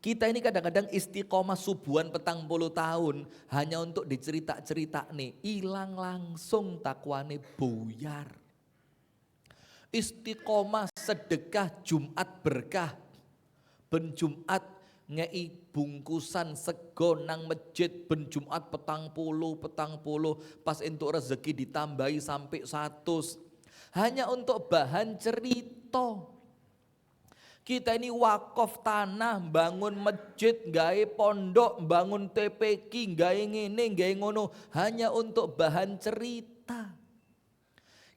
Kita ini kadang-kadang istiqomah subuhan 40 tahun hanya untuk dicerita-cerita nih, hilang langsung takwane buyar. Istiqomah sedekah Jumat berkah, ben Jumat ngei bungkusan sego nang masjid, ben Jumat petang puluh, pas entuk rezeki ditambahi sampai 100, hanya untuk bahan cerita. Kita ini wakaf tanah, bangun masjid, gawe pondok, bangun TPQ, gawe ngene, gawe ngono, hanya untuk bahan cerita.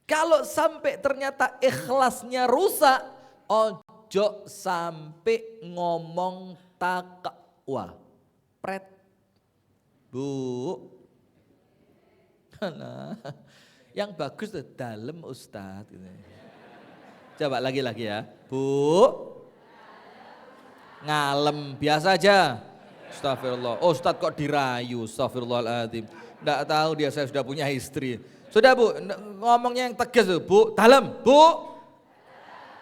Kalau sampai ternyata ikhlasnya rusak, ojo sampai ngomong takwa. Pret. Bu. Nah, yang bagus tuh dalam Ustadz. Coba lagi ya. Bu. Ngalem, biasa aja. Astagfirullah. Oh, Ustadz kok dirayu, astagfirullahaladzim. Nggak tahu dia, saya sudah punya istri. Sudah Bu, ngomongnya yang tegas Bu. Dalam, Bu.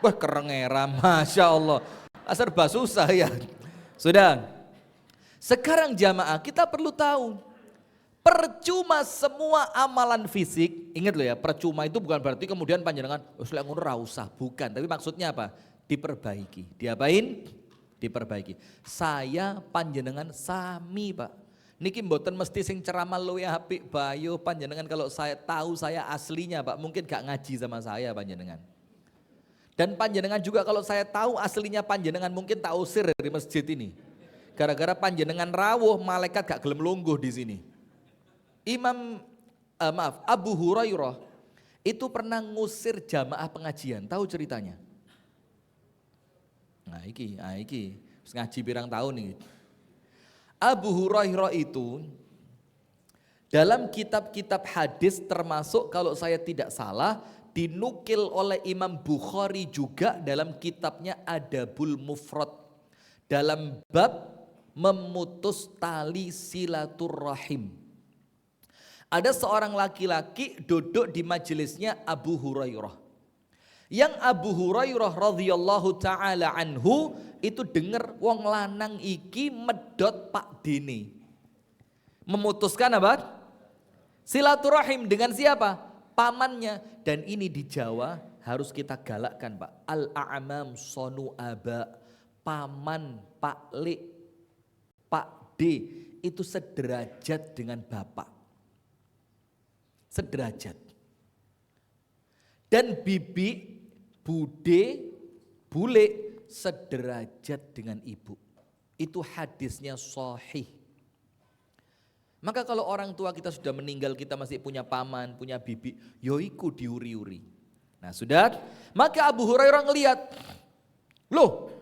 Wah kerengera, Masya Allah. Serba susah ya. Sudah. Sekarang jamaah kita perlu tahu. Percuma semua amalan fisik. Ingat loh ya, percuma itu bukan berarti kemudian panjenengan, selek ngono ra usah. Bukan, tapi maksudnya apa? Diperbaiki. Diapain? Diperbaiki. Saya panjenengan sami Pak. Niki mboten mesti sing ceramah luwih apik bayo panjenengan, kalau saya tahu saya aslinya Pak, mungkin gak ngaji sama saya panjenengan. Dan panjenengan juga kalau saya tahu aslinya panjenengan mungkin tak usir dari masjid ini. Gara-gara panjenengan rawuh, malaikat gak gelem lungguh di sini. Abu Hurairah itu pernah ngusir jamaah pengajian, tahu ceritanya? Nah iki ngaji pirang tahun nih. Abu Hurairah itu dalam kitab-kitab hadis, termasuk kalau saya tidak salah dinukil oleh Imam Bukhari juga dalam kitabnya Adabul Mufrad, dalam bab memutus tali silaturrahim. Ada seorang laki-laki duduk di majelisnya Abu Hurairah. Yang Abu Hurairah radhiyallahu taala anhu itu dengar wong lanang iki medot Pak Dene. Memutuskan apa? Silaturahim dengan siapa? Pamannya. Dan ini di Jawa harus kita galakkan Pak. Al-a'mam sonu aba. Paman, Pak Le, Pak D itu sederajat dengan bapak. Sederajat. Dan bibi, bude, bule sederajat dengan ibu. Itu hadisnya sahih. Maka kalau orang tua kita sudah meninggal, kita masih punya paman, punya bibi, yoiku diuri-uri. Nah sudah, maka Abu Hurairah ngelihat, loh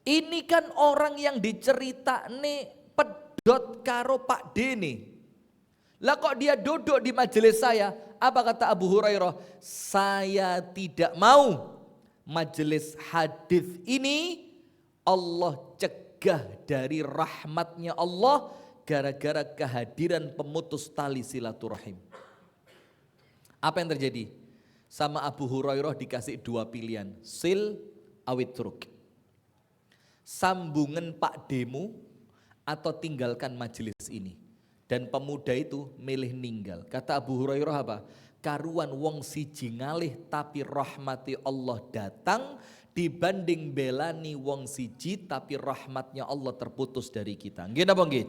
ini kan orang yang diceritane pedot karo Pak Dene. Lah kok dia duduk di majelis saya? Apa kata Abu Hurairah? Saya tidak mau majelis hadis ini Allah cegah dari rahmatnya Allah gara-gara kehadiran pemutus tali silaturahim. Apa yang terjadi? Sama Abu Hurairah dikasih dua pilihan, sil awit truk. Sambungan Pak Demu atau tinggalkan majelis ini. Dan pemuda itu milih ninggal. Kata Abu Hurairah apa? Karuan wong siji ngalih tapi rahmati Allah datang, dibanding belani wong siji tapi rahmatnya Allah terputus dari kita. Nggih napa nggih?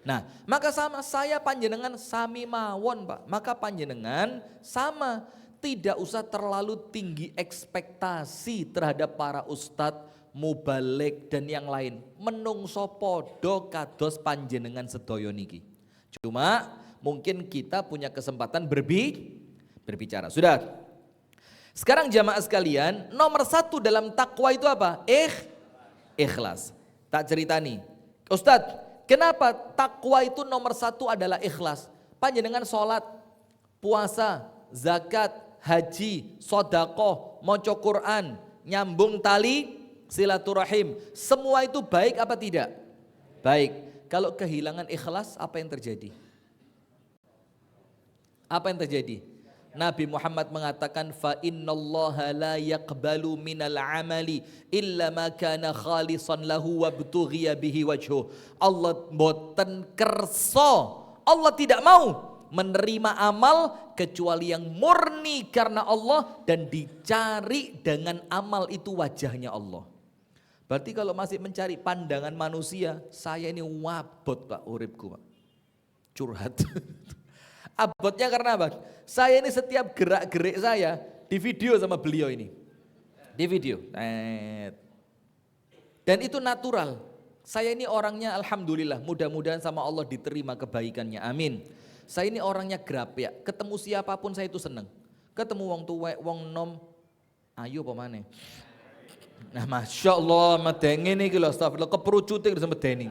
Nah, maka sama saya panjenengan sami mawon Pak. Maka panjenengan sama, tidak usah terlalu tinggi ekspektasi terhadap para ustadz, mubalik dan yang lain. Menungso podo kados panjenengan sedaya niki. Cuma mungkin kita punya kesempatan berbicara. Sudah. Sekarang jamaah sekalian, nomor satu dalam takwa itu apa? Ikhlas. Tak cerita nih. Ustadz, kenapa takwa itu nomor satu adalah ikhlas? Panjenengan sholat, puasa, zakat, haji, sodakoh, maca Quran, nyambung tali silaturahim. Semua itu baik apa tidak? Baik. Kalau kehilangan ikhlas, apa yang terjadi? Apa yang terjadi? Nabi Muhammad mengatakan fa innallaha la yaqbalu minal amali illa ma kana khalisan lahu wabtughiya bihi wajhuh. Allah boten kerso, Allah tidak mau menerima amal kecuali yang murni karena Allah dan dicari dengan amal itu wajahnya Allah. Berarti kalau masih mencari pandangan manusia, saya ini wabot Pak uripku Pak. Curhat. Abotnya karena apa? Saya ini setiap gerak-gerik saya di video sama beliau ini. Di video. Dan itu natural. Saya ini orangnya alhamdulillah, mudah-mudahan sama Allah diterima kebaikannya. Amin. Saya ini orangnya gerap ya. Ketemu siapapun saya itu seneng. Ketemu wong tuwek, wong nom, ayo apa maneh. Nah Masya Allah, medengin ini lho, astagfirullah, keperucutin sama medeni.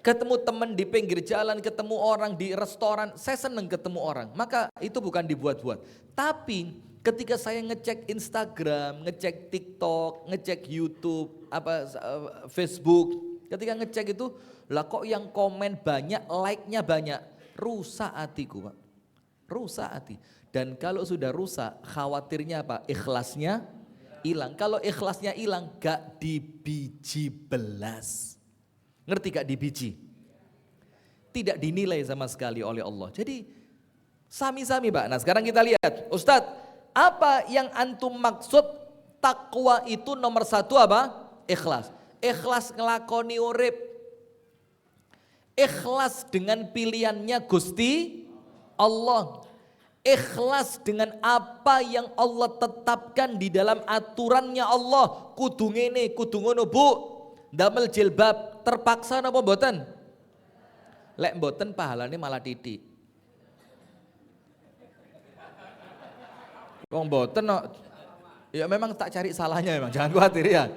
Ketemu teman di pinggir jalan, ketemu orang di restoran, saya seneng ketemu orang. Maka itu bukan dibuat-buat. Tapi ketika saya ngecek Instagram, ngecek TikTok, ngecek YouTube, Facebook, ketika ngecek itu, lah kok yang komen banyak, like-nya banyak, rusak hatiku Pak. Rusak hati. Dan kalau sudah rusak, khawatirnya apa? Ikhlasnya hilang. Kalau ikhlasnya hilang, gak dibiji belas. Ngerti gak dibiji? Tidak dinilai sama sekali oleh Allah. Jadi sami-sami Pak. Nah sekarang kita lihat. Ustadz, apa yang antum maksud takwa itu nomor satu apa? Ikhlas. Ikhlas ngelakoni urip. Ikhlas dengan pilihannya Gusti Allah. Ikhlas dengan apa yang Allah tetapkan di dalam aturannya Allah. Kudu ngene, kudu ngono Bu. Damel jilbab terpaksa napa mboten? Lek mboten pahalane malah titik. Wong mboten no, ya memang tak cari salahnya memang, jangan khawatir ya.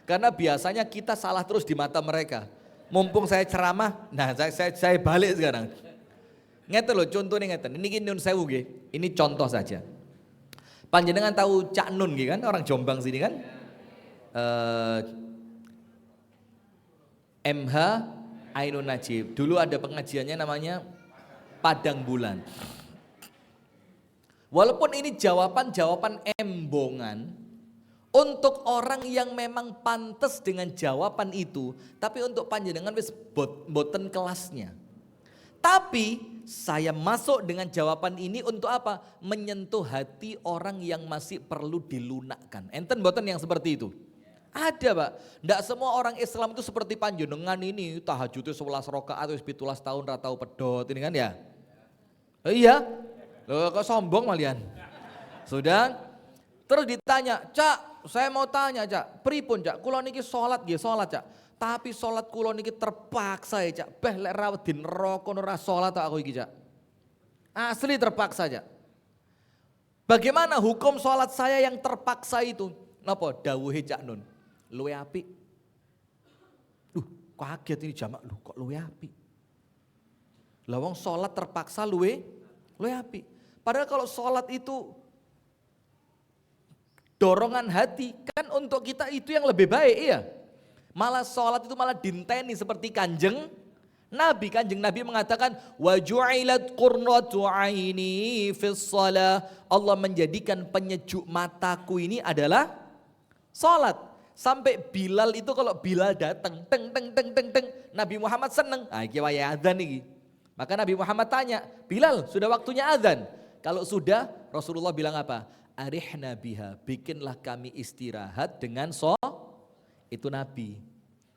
Karena biasanya kita salah terus di mata mereka. Mumpung saya ceramah, nah saya balik sekarang. Ngeten loh contohnya ngeten, ini Nun Sewu nggih. Ini contoh saja. Panjenengan tahu Cak Nun nggih kan, orang Jombang sini kan? MH Ainun Najib. Dulu ada pengajiannya namanya Padang Bulan. Walaupun ini jawaban-jawaban embongan untuk orang yang memang pantas dengan jawaban itu, tapi untuk panjenengan wis boten kelasnya. Tapi saya masuk dengan jawaban ini untuk apa? Menyentuh hati orang yang masih perlu dilunakkan. Enten boten yang seperti itu? Ada Pak, tidak semua orang Islam itu seperti panjenengan ini tahajudnya 11 rakaat atau 17 tahun ratau pedot ini kan ya. Iya, loh, kok sombong malian. Sudah, terus ditanya, Cak saya mau tanya Cak, pripun Cak, kula niki sholat nggih sholat Cak. Tapi sholat kula niki terpaksa ya Cak, beh lek rawat di neraka ora sholat aku iki Cak. Asli terpaksa Cak. Bagaimana hukum sholat saya yang terpaksa itu? Napa dawuhe Cak Nun? Luwe apik. Kaget ini jamak lu kok luwe apik. Lah wong salat terpaksa luwe apik. Padahal kalau salat itu dorongan hati kan untuk kita itu yang lebih baik iya. Malah salat itu malah dinteni seperti Kanjeng Nabi mengatakan wa ju'ilat qurratu aini fis shalah. Allah menjadikan penyejuk mataku ini adalah salat. Sampai Bilal itu kalau Bilal datang, teng, Nabi Muhammad seneng. Ah, iki wayahe adzan iki. Maka Nabi Muhammad tanya, Bilal sudah waktunya adzan? Kalau sudah, Rasulullah bilang apa? Arihna biha, bikinlah kami istirahat dengan itu Nabi.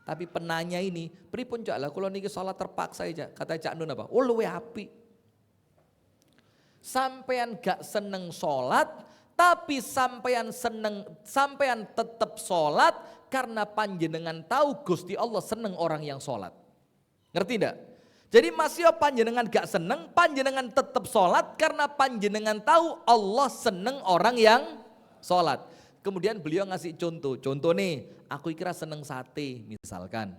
Tapi penanya ini, pripun Cak lah kalau niki salat terpaksa aja. Kata Cak Nun apa? Oh luwe apik. Sampean gak seneng salat, tapi sampean tetap sholat karena panjenengan tahu Gusti Allah seneng orang yang sholat. Ngerti enggak? Jadi masih panjenengan gak seneng, panjenengan tetap sholat karena panjenengan tahu Allah seneng orang yang sholat. Kemudian beliau ngasih contoh nih, aku kira seneng sate misalkan.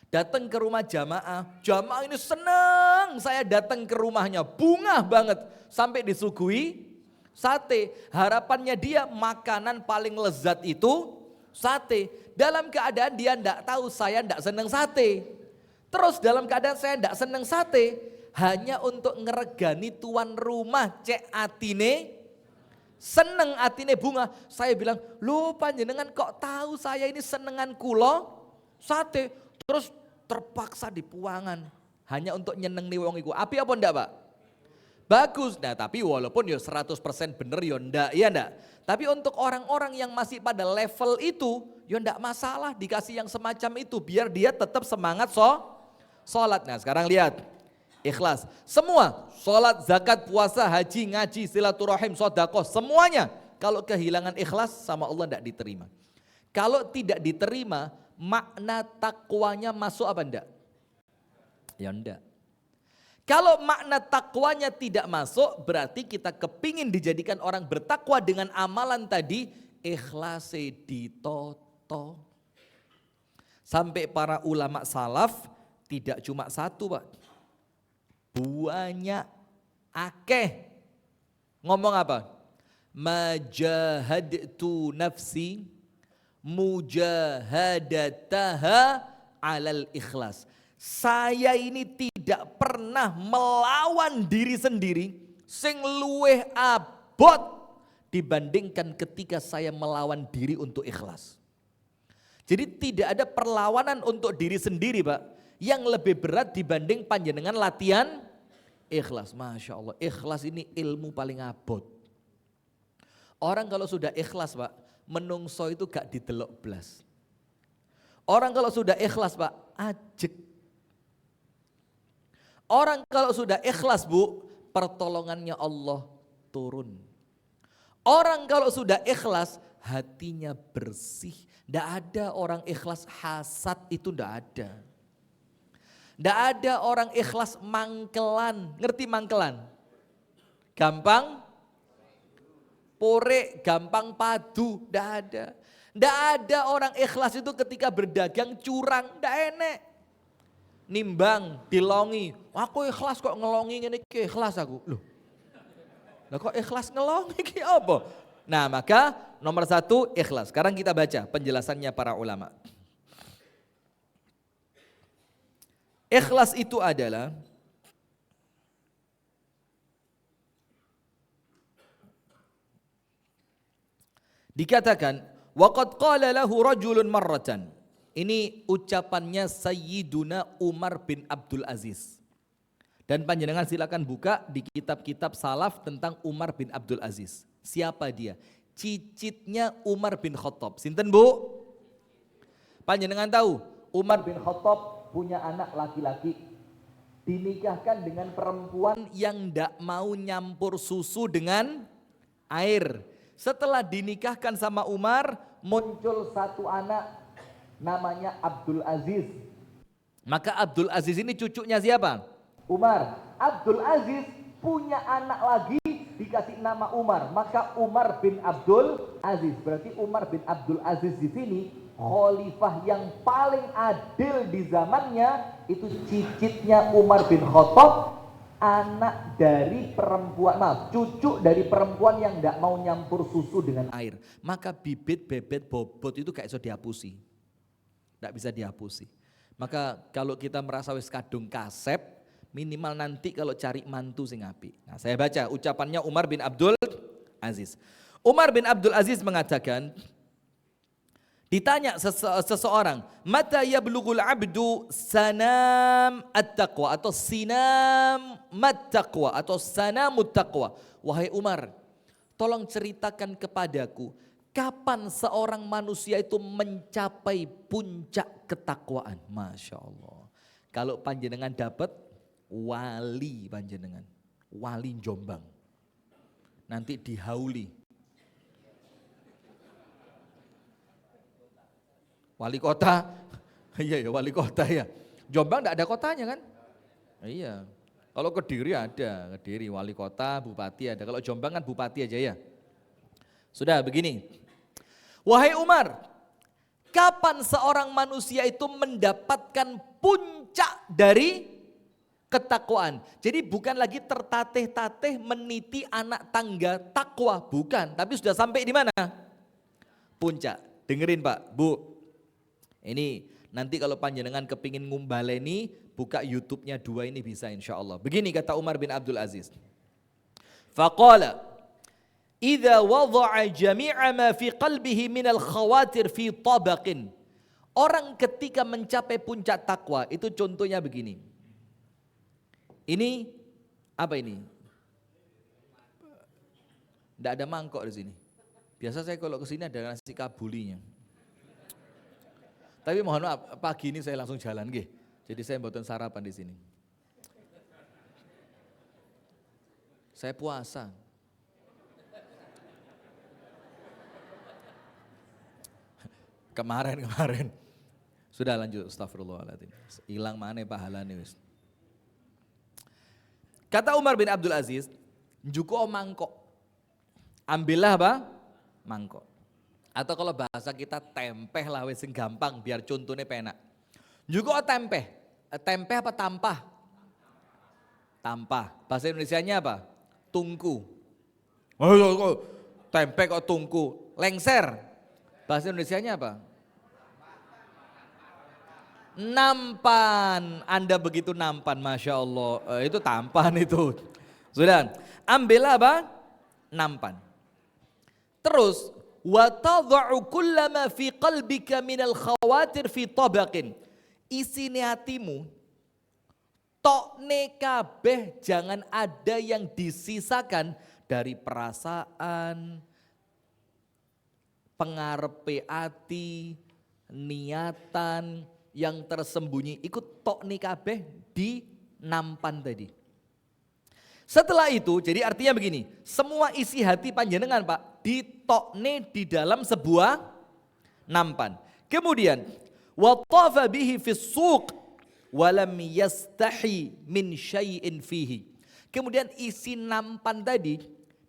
Datang ke rumah jamaah ini seneng, saya datang ke rumahnya, bungah banget sampai disuguhi sate. Harapannya dia makanan paling lezat itu sate. Dalam keadaan dia tidak tahu saya tidak senang sate. Terus dalam keadaan saya tidak senang sate, hanya untuk ngeregani tuan rumah cek atine, seneng atine bunga. Saya bilang, "Loh panjenengan kok tahu saya ini senengan kulo sate?" Terus terpaksa dipuangan hanya untuk nyeneng nih wong iku. Api apa ndak, Pak? Bagus. Nah, tapi walaupun ya 100% bener ya ndak, ya ndak. Tapi untuk orang-orang yang masih pada level itu, ya ndak masalah dikasih yang semacam itu biar dia tetap semangat sholat. Nah, sekarang lihat. Ikhlas. Semua, sholat, zakat, puasa, haji, ngaji, silaturahim, sodako, semuanya. Kalau kehilangan ikhlas sama Allah tidak diterima. Kalau tidak diterima, makna takwanya masuk apa enggak? Ya enggak. Kalau makna takwanya tidak masuk, berarti kita kepingin dijadikan orang bertakwa dengan amalan tadi, ikhlase ditoto. Sampai para ulama salaf tidak cuma satu, Pak. Banyak, akeh. Ngomong apa? Majahadtu nafsi mujahadataha alal ikhlas. Saya ini tidak pernah melawan diri sendiri sing luweh abot dibandingkan ketika saya melawan diri untuk ikhlas. Jadi tidak ada perlawanan untuk diri sendiri, Pak, yang lebih berat dibanding panjenengan latihan ikhlas. Masya Allah, ikhlas ini ilmu paling abot. Orang kalau sudah ikhlas, Pak, menungso itu gak didelok blas. Orang kalau sudah ikhlas, Pak, ajek. Orang kalau sudah ikhlas, Bu, pertolongannya Allah turun. Orang kalau sudah ikhlas, hatinya bersih. Tidak ada orang ikhlas hasad, itu tidak ada. Tidak ada orang ikhlas mangkelan. Ngerti mangkelan? Gampang pore, gampang padu. Tidak ada. Tidak ada orang ikhlas itu ketika berdagang curang. Tidak enak. Nimbang, dilongi. Aku ikhlas kok ngelongi ini, ikhlas aku. Loh, lah kok ikhlas ngelongi ini apa? Nah, maka nomor 1 ikhlas. Sekarang kita baca penjelasannya para ulama. Ikhlas itu adalah dikatakan waqad qala lahu rajulun marratan. Ini ucapannya Sayyiduna Umar bin Abdul Aziz. Dan panjenengan silakan buka di kitab-kitab salaf tentang Umar bin Abdul Aziz. Siapa dia? Cicitnya Umar bin Khattab. Sinten, Bu? Panjenengan tahu Umar bin Khattab punya anak laki-laki, dinikahkan dengan perempuan yang tidak mau nyampur susu dengan air. Setelah dinikahkan sama Umar, muncul satu anak namanya Abdul Aziz. Maka Abdul Aziz ini cucunya siapa? Umar. Abdul Aziz punya anak lagi dikasih nama Umar. Maka Umar bin Abdul Aziz. Berarti Umar bin Abdul Aziz di sini khalifah yang paling adil di zamannya, itu cicitnya Umar bin Khattab, anak dari perempuan, cucu dari perempuan yang tidak mau nyampur susu dengan air. Maka bibit, bebet, bobot itu gak bisa dihapusi. Tidak bisa dihapusi. Maka kalau kita merasa wis kadung kasep, minimal nanti kalau cari mantu sing apik. Nah, saya baca ucapannya Umar bin Abdul Aziz. Umar bin Abdul Aziz mengatakan, ditanya seseorang, mata yablughul abdu sanam at-taqwa atau sinam mat-taqwa atau sanamut taqwa. Wahai Umar, tolong ceritakan kepadaku, kapan seorang manusia itu mencapai puncak ketakwaan? Masya Allah. Kalau panjenengan dapat wali panjenengan, wali Jombang, nanti dihauli. Wali kota, iya ya wali kota ya. Jombang tidak ada kotanya kan? Iya. Kalau Kediri ada, Kediri wali kota, bupati ada. Kalau Jombang kan bupati aja ya. Sudah begini. Wahai Umar, kapan seorang manusia itu mendapatkan puncak dari ketakwaan? Jadi bukan lagi tertatih-tatih meniti anak tangga takwa, bukan. Tapi sudah sampai di mana? Puncak. dengerin Pak, Bu. Ini nanti kalau panjenengan kepingin ngumbaleni, buka YouTube-nya 2 ini bisa insya Allah. Begini kata Umar bin Abdul Aziz. Faqala, idza wada'a jami'a ma fi qalbihi minal khawatir fi tabaqin. Orang ketika mencapai puncak takwa, itu contohnya begini. Ini apa ini? Tidak ada mangkok di sini. Biasa saya kalau ke sini ada nasi kabulinya. Tapi mohon maaf, pagi ini saya langsung jalan nggih. Jadi saya mboten sarapan di sini. Saya puasa. Kemarin. Sudah lanjut, astagfirullahaladzim. Hilang mana pahalanya wis. Kata Umar bin Abdul Aziz, njuko mangkok. Ambillah apa? Mangkok. Atau kalau bahasa kita tempeh lah wis sing gampang biar contohnya penak. Njuko tempeh. Tempeh apa tampah? Tampah. Bahasa Indonesianya apa? Tungku. Oh, tempe kok tungku. Lengser. Bahasa Indonesianya apa? Nampan. Anda begitu nampan, Masya Allah. Itu tampan itu. Sudah. Ambil apa? Nampan. Terus. وَتَضَعُ كُلَّمَا فِي قَلْبِكَ مِنَ الْخَوَاتِرْ فِي طَبَقٍ. Isini hatimu. Tokne kabeh, jangan ada yang disisakan dari perasaan, pengarepe ati, niatan yang tersembunyi. Ikut tokne kabeh di nampan tadi. Setelah itu, jadi artinya begini, semua isi hati panjenengan Pak, ditokne di dalam sebuah nampan. Kemudian, wa tafa bihi fis suq walam yastahi min syai'in fihi. Kemudian isi nampan tadi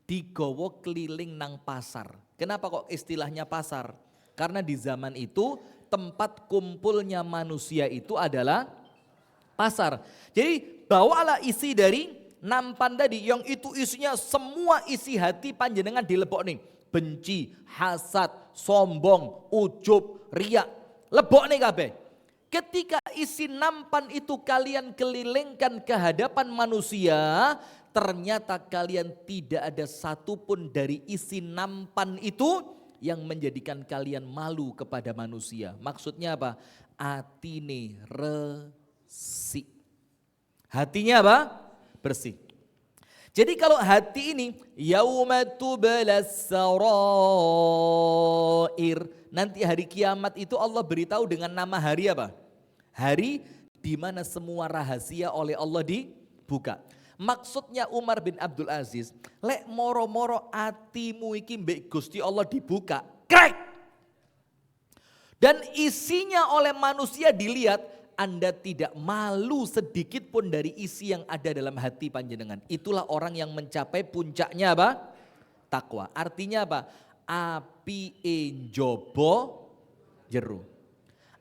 digowo keliling nang pasar. Kenapa kok istilahnya pasar? Karena di zaman itu tempat kumpulnya manusia itu adalah pasar. Jadi bawalah isi dari nampan tadi yang itu isinya semua isi hati panjenengan dilebok nih. Benci, hasad, sombong, ujub, riak. Lebok nih kabeh. Ketika isi nampan itu kalian kelilingkan ke hadapan manusia, ternyata kalian tidak ada satupun dari isi nampan itu yang menjadikan kalian malu kepada manusia. Maksudnya apa? Atine resik. Hatinya apa? Bersih. Jadi kalau hati ini yauma tubalas sarair, nanti hari kiamat itu Allah beritahu dengan nama hari apa? Hari di mana semua rahasia oleh Allah dibuka. Maksudnya Umar bin Abdul Aziz, lek moro-moro atimu iki mbek Gusti Allah dibuka, krek. Dan isinya oleh manusia dilihat, Anda tidak malu sedikit pun dari isi yang ada dalam hati panjenengan. Itulah orang yang mencapai puncaknya apa? Takwa. Artinya apa? Api enjobo jeru.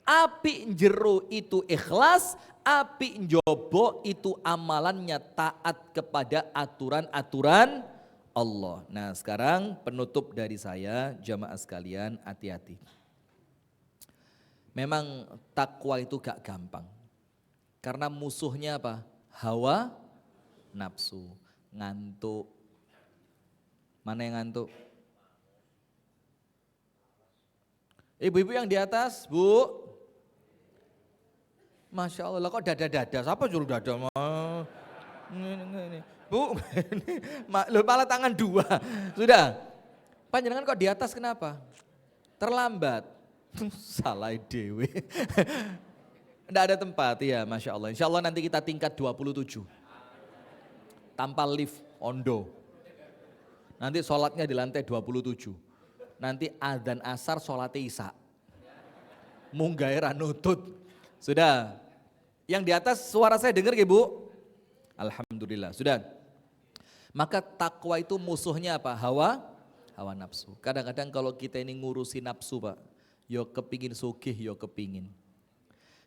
Api jeru itu ikhlas, api enjobo itu amalannya taat kepada aturan-aturan Allah. Nah sekarang penutup dari saya, jamaah sekalian, hati-hati. Memang takwa itu gak gampang. Karena musuhnya apa? Hawa nafsu. Ngantuk. Mana yang ngantuk? Ibu-ibu yang di atas, Bu. Masya Allah, kok dada-dada? Siapa suruh dada? Bu, malah tangan 2. Sudah. Panjenengan kok di atas kenapa? Terlambat. Salah dewe. Tidak ada tempat ya, Masya Allah. Insya Allah nanti kita tingkat 27. Tanpa lift, ondo. Nanti sholatnya di lantai 27. Nanti adzan asar sholatnya isya. Munggai ranutut. Sudah. Yang di atas suara saya dengar ya Bu? Alhamdulillah. Sudah. Maka takwa itu musuhnya apa? Hawa nafsu. Kadang-kadang kalau kita ini ngurusi nafsu Pak. Yo kepingin sugih, yo kepingin.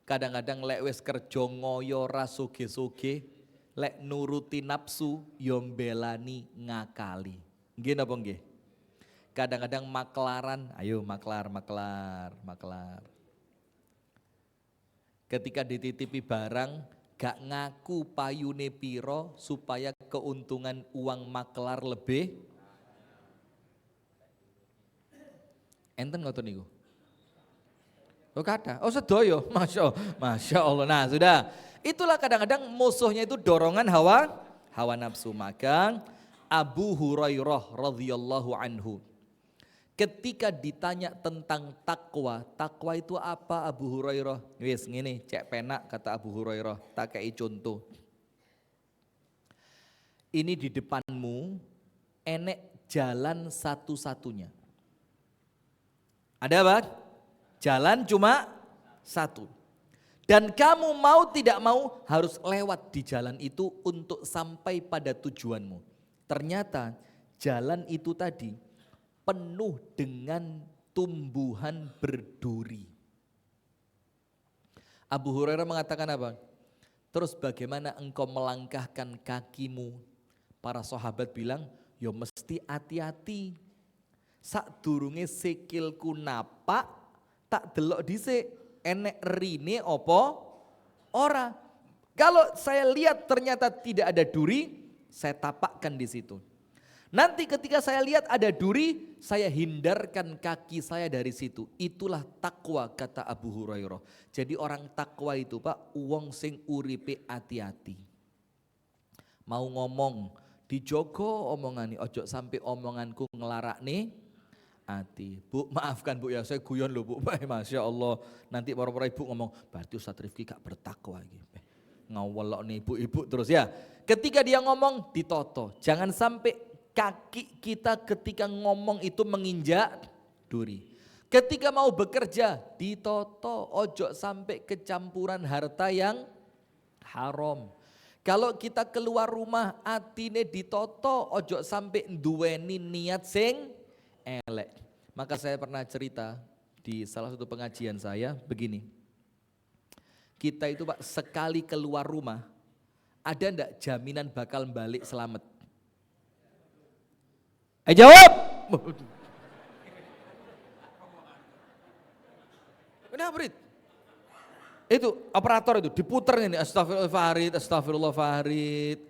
Kadang-kadang lek wis kerja ngoyo ra sugih-sugih, lek nuruti nafsu yo mbelani ngakali. Nggih napa nggih? Kadang-kadang maklaran, ayo maklar. Ketika dititipi barang, gak ngaku payune piro supaya keuntungan uang maklar lebih. Enten ngoten niku. Oh kata, oh sedoyo, Masya Allah. Nah sudah, itulah kadang-kadang musuhnya itu dorongan hawa nafsu. Maka Abu Hurairah radhiyallahu anhu ketika ditanya tentang takwa itu apa Abu Hurairah? Wis ngene, cek penak kata Abu Hurairah, tak kei contoh. Ini di depanmu enek jalan satu-satunya. Ada apa? Jalan cuma satu. Dan kamu mau tidak mau harus lewat di jalan itu untuk sampai pada tujuanmu. Ternyata jalan itu tadi penuh dengan tumbuhan berduri. Abu Hurairah mengatakan apa? Terus bagaimana engkau melangkahkan kakimu? Para sahabat bilang, ya mesti hati-hati. Sakdurunge sikilku napak, tak delok dhisik enek rine opo ora. Kalau saya lihat ternyata tidak ada duri, saya tapakkan di situ. Nanti ketika saya lihat ada duri, saya hindarkan kaki saya dari situ. Itulah takwa kata Abu Hurairah. Jadi orang takwa itu Pak, wong sing uripe hati-hati. Mau ngomong, dijogo omongane, ojo sampai omonganku ngelarakne hati. Bu, maafkan Bu ya, saya guyon loh Bu. Masya Allah, nanti para ibu ngomong, berarti Ustadz Rifki gak bertakwa gitu. Ngawelok nih ibu-ibu terus ya. Ketika dia ngomong, ditoto. Jangan sampai kaki kita ketika ngomong itu menginjak duri. Ketika mau bekerja, ditoto. Ojo sampai kecampuran harta yang haram. Kalau kita keluar rumah, atine ditoto. Ojo sampai nduweni niat sing elek. Maka saya pernah cerita di salah satu pengajian saya begini. Kita itu Pak sekali keluar rumah, ada enggak jaminan bakal balik selamat? Jawab. Kenapa Brit? Itu operator itu diputer ini, astagfirullah Farid.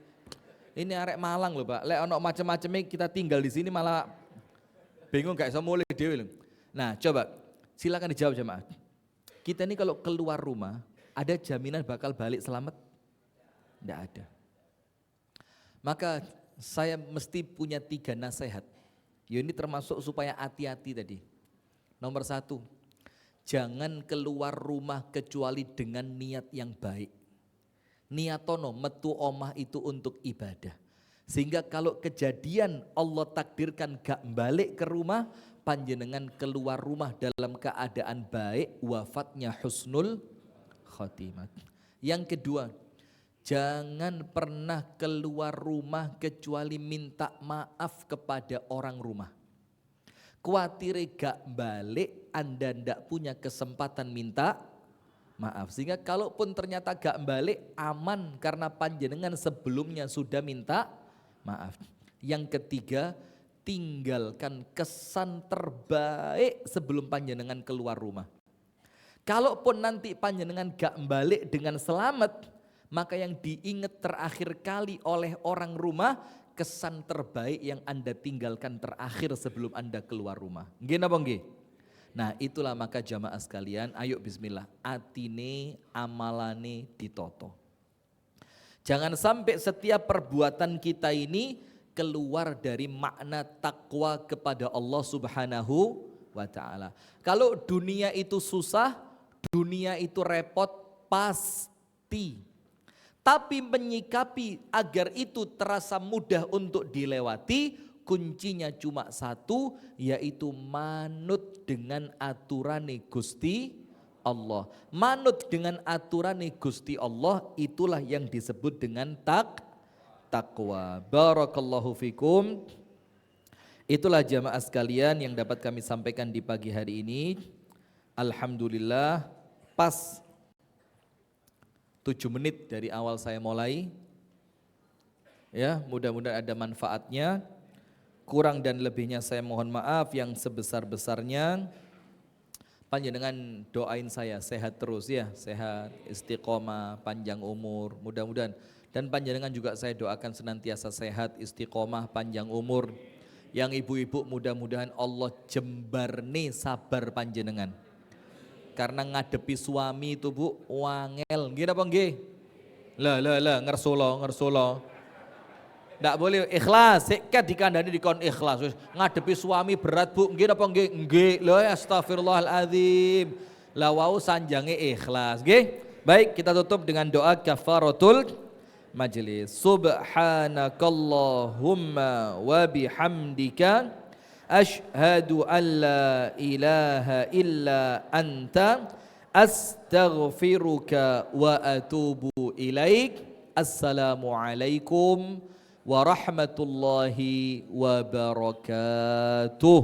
Ini arek Malang loh Pak. Lek ono macam-macamnya kita tinggal di sini malah bingung gak bisa mulai dewe. Nah coba silakan dijawab jemaah. Kita ini kalau keluar rumah ada jaminan bakal balik selamat? Tidak ada. Maka saya mesti punya 3 nasihat. Ya ini termasuk supaya hati-hati tadi. Nomor 1, jangan keluar rumah kecuali dengan niat yang baik. Niatono metu omah itu untuk ibadah. Sehingga kalau kejadian Allah takdirkan gak balik ke rumah, panjenengan keluar rumah dalam keadaan baik, wafatnya husnul khotimah. Yang kedua, jangan pernah keluar rumah kecuali minta maaf kepada orang rumah. Kuatir gak balik, Anda ndak punya kesempatan minta maaf. Sehingga kalaupun ternyata gak balik, aman karena panjenengan sebelumnya sudah minta maaf. Yang ketiga, tinggalkan kesan terbaik sebelum panjenengan keluar rumah. Kalaupun nanti panjenengan gak balik dengan selamat, maka yang diingat terakhir kali oleh orang rumah, kesan terbaik yang Anda tinggalkan terakhir sebelum Anda keluar rumah. Nggih napa nggih? Nah itulah maka jamaah sekalian, ayo bismillah, atine amalane ditoto. Jangan sampai setiap perbuatan kita ini keluar dari makna takwa kepada Allah Subhanahu wa ta'ala. Kalau dunia itu susah, dunia itu repot, pasti. Tapi menyikapi agar itu terasa mudah untuk dilewati, kuncinya cuma satu, yaitu manut dengan aturane Gusti Allah. Manut dengan aturan Gusti Allah, itulah yang disebut dengan takwa. Barakallahu fikum. Itulah jamaah sekalian yang dapat kami sampaikan di pagi hari ini. Alhamdulillah pas 7 menit dari awal saya mulai. Ya, mudah-mudahan ada manfaatnya. Kurang dan lebihnya saya mohon maaf yang sebesar-besarnya. Panjenengan doain saya sehat terus ya, sehat, istiqomah, panjang umur, mudah-mudahan. Dan panjenengan juga saya doakan senantiasa sehat, istiqomah, panjang umur. Yang ibu-ibu mudah-mudahan Allah jembarne sabar panjenengan. Karena ngadepi suami itu Bu, wangel. Nggih napa nggih? Lah, ngersulo. Ndak boleh ikhlas, sekat dikandani dikon ikhlas. Ngadepi suami berat Bu, nggih napa nggih? Nggih. Lha astagfirullahalazim. La wau sanjange ikhlas, nggih. Baik, kita tutup dengan doa kafaratul majlis. Subhanakallahumma wa bihamdika asyhadu an la ilaha illa anta astaghfiruka wa atubu ilaik. Assalamualaikum warahmatullahi wabarakatuh.